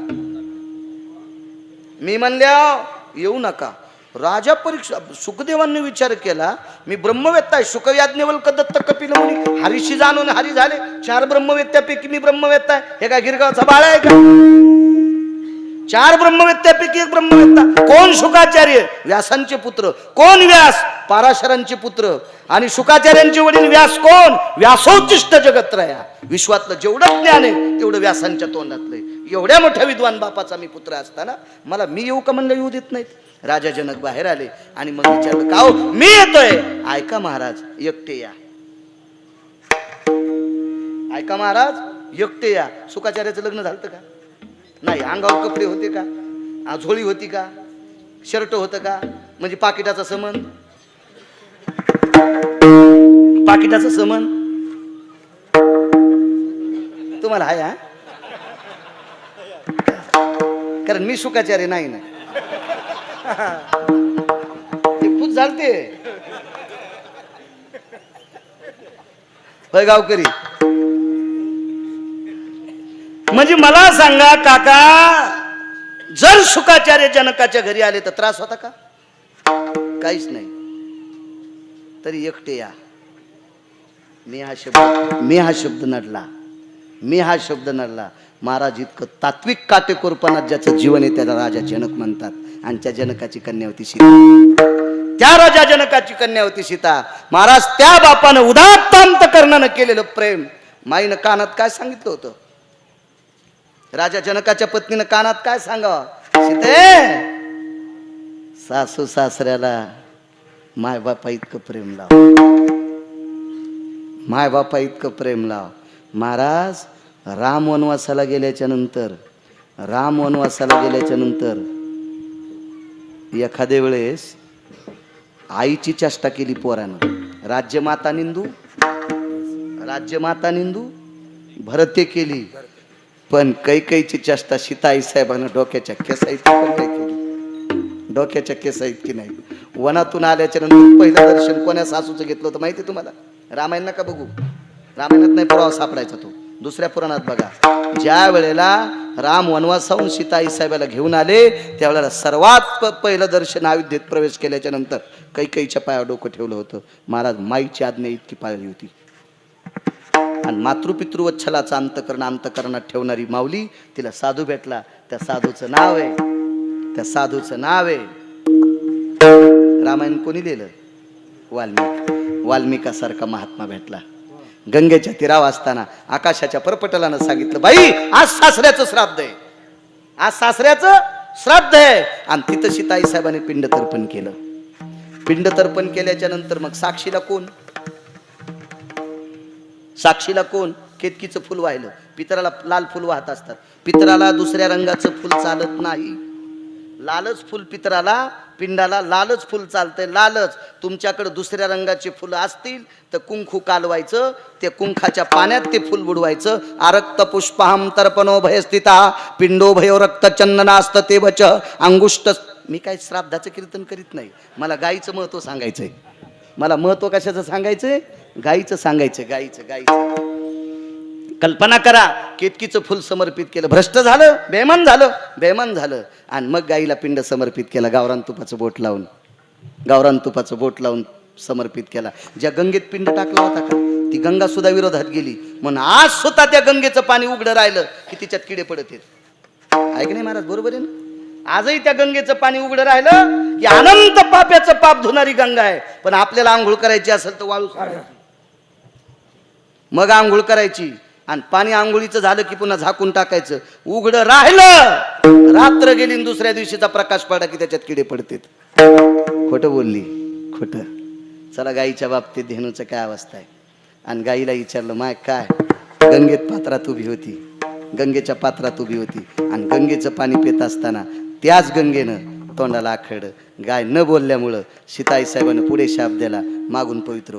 मी म्हणल्या येऊ नका. राजा परीक्षा सुखदेवांनी विचार केला, मी ब्रह्मवेत्ता आहे. शुक याज्ञवल्क दत्त कपिल मुनी हरीशी जाणून हरी झाले. 4 ब्रह्मवेत्त्यापैकी मी ब्रह्मवेत्ता आहे. हे काय गिरगावचा बाळ आहे का? 4 ब्रह्मवेत्त्यापैकी एक ब्रह्मवेत्ता. कोण? शुकाचार्य, व्यासांचे पुत्र. कोण? व्यास, पाराशरांचे पुत्र. आणि शुकाचार्यांचे वडील व्यास कोण? व्यासोच्चिष्ट जगत्रया. विश्वातलं जेवढं ज्ञान आहे तेवढं व्यासांच्या तोंडातलंय. एवढ्या मोठ्या विद्वान बापाचा मी पुत्र असताना मला मी येऊ का म्हणलं येऊ देत नाहीत. राजा जनक बाहेर आले आणि मग विचारलं, का हो? मी येतोय. ऐका महाराज, एकटे या. ऐका महाराज, एकटे या. शुकाचार्याचं लग्न झालं का? नाही. अंगावर कपडे होते का? झोळी होती का? शर्ट होतं का? म्हणजे पाकिटाचा संबंध. पाकिटाचा संबंध तुम्हाला आहे? हा, कारण मी शुकाचार्य नाही ना. ते खूप झालते होय गावकरी. म्हणजे मला सांगा काका, जर शुकाचार्य जनकाच्या घरी आले तर त्रास होता का? काहीच नाही. तरी एकटे या. मी हा शब्द नडला. मी हा शब्द नडला. महाराज इतकं तात्विक काटेकोरपणात ज्याचं जीवन आहे त्याला राजा जनक म्हणतात. आणि त्या जनकाची कन्या होती सीता. त्या राजा जनकाची कन्या होती सीता. महाराज त्या बापानं उदात्त अंतकरणानं केलेलं प्रेम माईनं कानात काय सांगितलं होतं? राजा जनकाच्या पत्नीनं कानात काय सांगावं? सीते, सासू सासऱ्याला माय बापा इतकं प्रेम लाव. माय बापा इतकं प्रेम लाव. महाराज राम वनवासाला गेल्याच्या नंतर एखाद्या वेळेस आईची चेष्टा केली पोरानं. राज्यमाता निंदू भरते केली. पण कैकेयीची चेष्टा सीताई साहेबांना डोक्याच्या केसा इतकी पण नाही केली. डोक्याच्या केसा इतकी नाही. वनातून आल्याच्या नंतर पहिलं दर्शन कोण्या सासूचं घेतलं होतं माहिती तुम्हाला? रामायण नका बघू, रामायणात नाही पुरावा सापडायचा तो. दुसऱ्या पुराणात बघा. ज्या वेळेला राम वनवासाहून सीताई साहेबाला घेऊन आले त्यावेळेला सर्वात पहिलं दर्शन अयोध्येत प्रवेश केल्याच्या नंतर कैकेयीच्या पायावर डोकं ठेवलं होतं. महाराज माईची आज्ञा इतकी पाळली होती. आणि मातृपितृवच्छलाचा अंतकरणात ठेवणारी माऊली, तिला साधू भेटला. त्या साधूचं नाव आहे रामायण. कोणी लिहिलं? वाल्मिकासारखा महात्मा भेटला. गंगेच्या तीरावर असताना आकाशाच्या परपटलानं सांगितलं, बाई आज सासऱ्याचं श्राद्ध आहे. आज सासऱ्याचं श्राद्ध आहे. आणि तिथं सीताई साहेबांनी पिंड तर्पण केलं. पिंड तर्पण केल्याच्या नंतर मग साक्षीला कोण? केतकीचं फुल वाहिलं. पितराला लाल फुल वाहत असतात. पितराला दुसऱ्या रंगाचं फुल चालत नाही. लालच फुल पितराला पिंडाला लालच फुल चालतंय, लालच. तुमच्याकडे दुसऱ्या रंगाचे फुलं असतील तर कुंकू कालवायचं, ते कुंखाच्या पाण्यात ते फुल बुडवायचं. आरक्त पुष्पहम तर्पणो भयस्थिता पिंडो भयो रक्त चंदनास्त ते वच अंगुष्ट. मी काय श्राद्धाचं कीर्तन करीत नाही, मला गाईचं महत्व सांगायचंय. मला महत्व कशाचं सांगायचंय? गाईचं सांगायचं. गाईचं कल्पना करा, केतकीचं फुल समर्पित केलं, भ्रष्ट झालं, बेमान झालं. आणि मग गाईला पिंड समर्पित केला, गावरान तुपाचं बोट लावून समर्पित केला. ज्या गंगेत पिंड टाकला होता का, ती गंगा सुद्धा विरोधात गेली. म्हणून आज सुद्धा त्या गंगेचं पाणी उघडं राहिलं की तिच्यात किडे पडत आहेत. ऐक नाही महाराज, बरोबर आहे ना? आजही त्या गंगेचं पाणी उघडं राहिलं की अनंत पाप्याचं पाप धुणारी गंगा आहे. पण आपल्याला आंघोळ करायची असेल तर वाळू सारायची, मग आंघोळ करायची. आणि पाणी आंघोळीचं झालं की पुन्हा झाकून टाकायचं. उघडं राहिलं, रात्र गेली आणि दुसऱ्या दिवशीचा प्रकाश पडला की त्याच्यात किडे पडतात. खोटं बोलली, खोटं. चला, गाईच्या बाबतीत धेनूचं काय अवस्था आहे. आणि गाईला विचारलं, माय काय, गंगेच्या पात्रात उभी होती आणि गंगेचं पाणी पित असताना त्याच गंगेनं तोंडाला आखड. गाय न बोलल्यामुळं सीताई साहेबांना पुढे शाप दिला, मागून पवित्र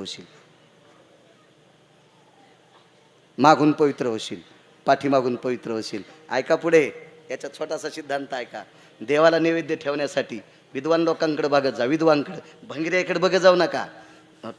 होशील, पाठीमागून पवित्र होशील. ऐका पुढे, याचा छोटासा सिद्धांत ऐका. देवाला नैवेद्य ठेवण्यासाठी विद्वान लोकांकडे बघत जा, विद्वानकडे. भंगिऱ्याकडे बघत जाऊ नका,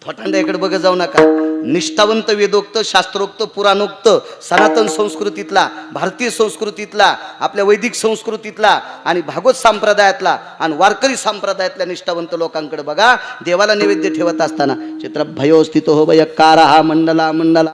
थोटांड्याकडे बघत जाऊ नका. निष्ठावंत, वेदोक्त, शास्त्रोक्त, पुराणोक्त, सनातन संस्कृतीतला, भारतीय संस्कृतीतला, आपल्या वैदिक संस्कृतीतला आणि भागवत संप्रदायातला आणि वारकरी संप्रदायातल्या निष्ठावंत लोकांकडे बघा. देवाला नैवेद्य ठेवत असताना चित्र भयो स्थितो हो भयकारा मंडला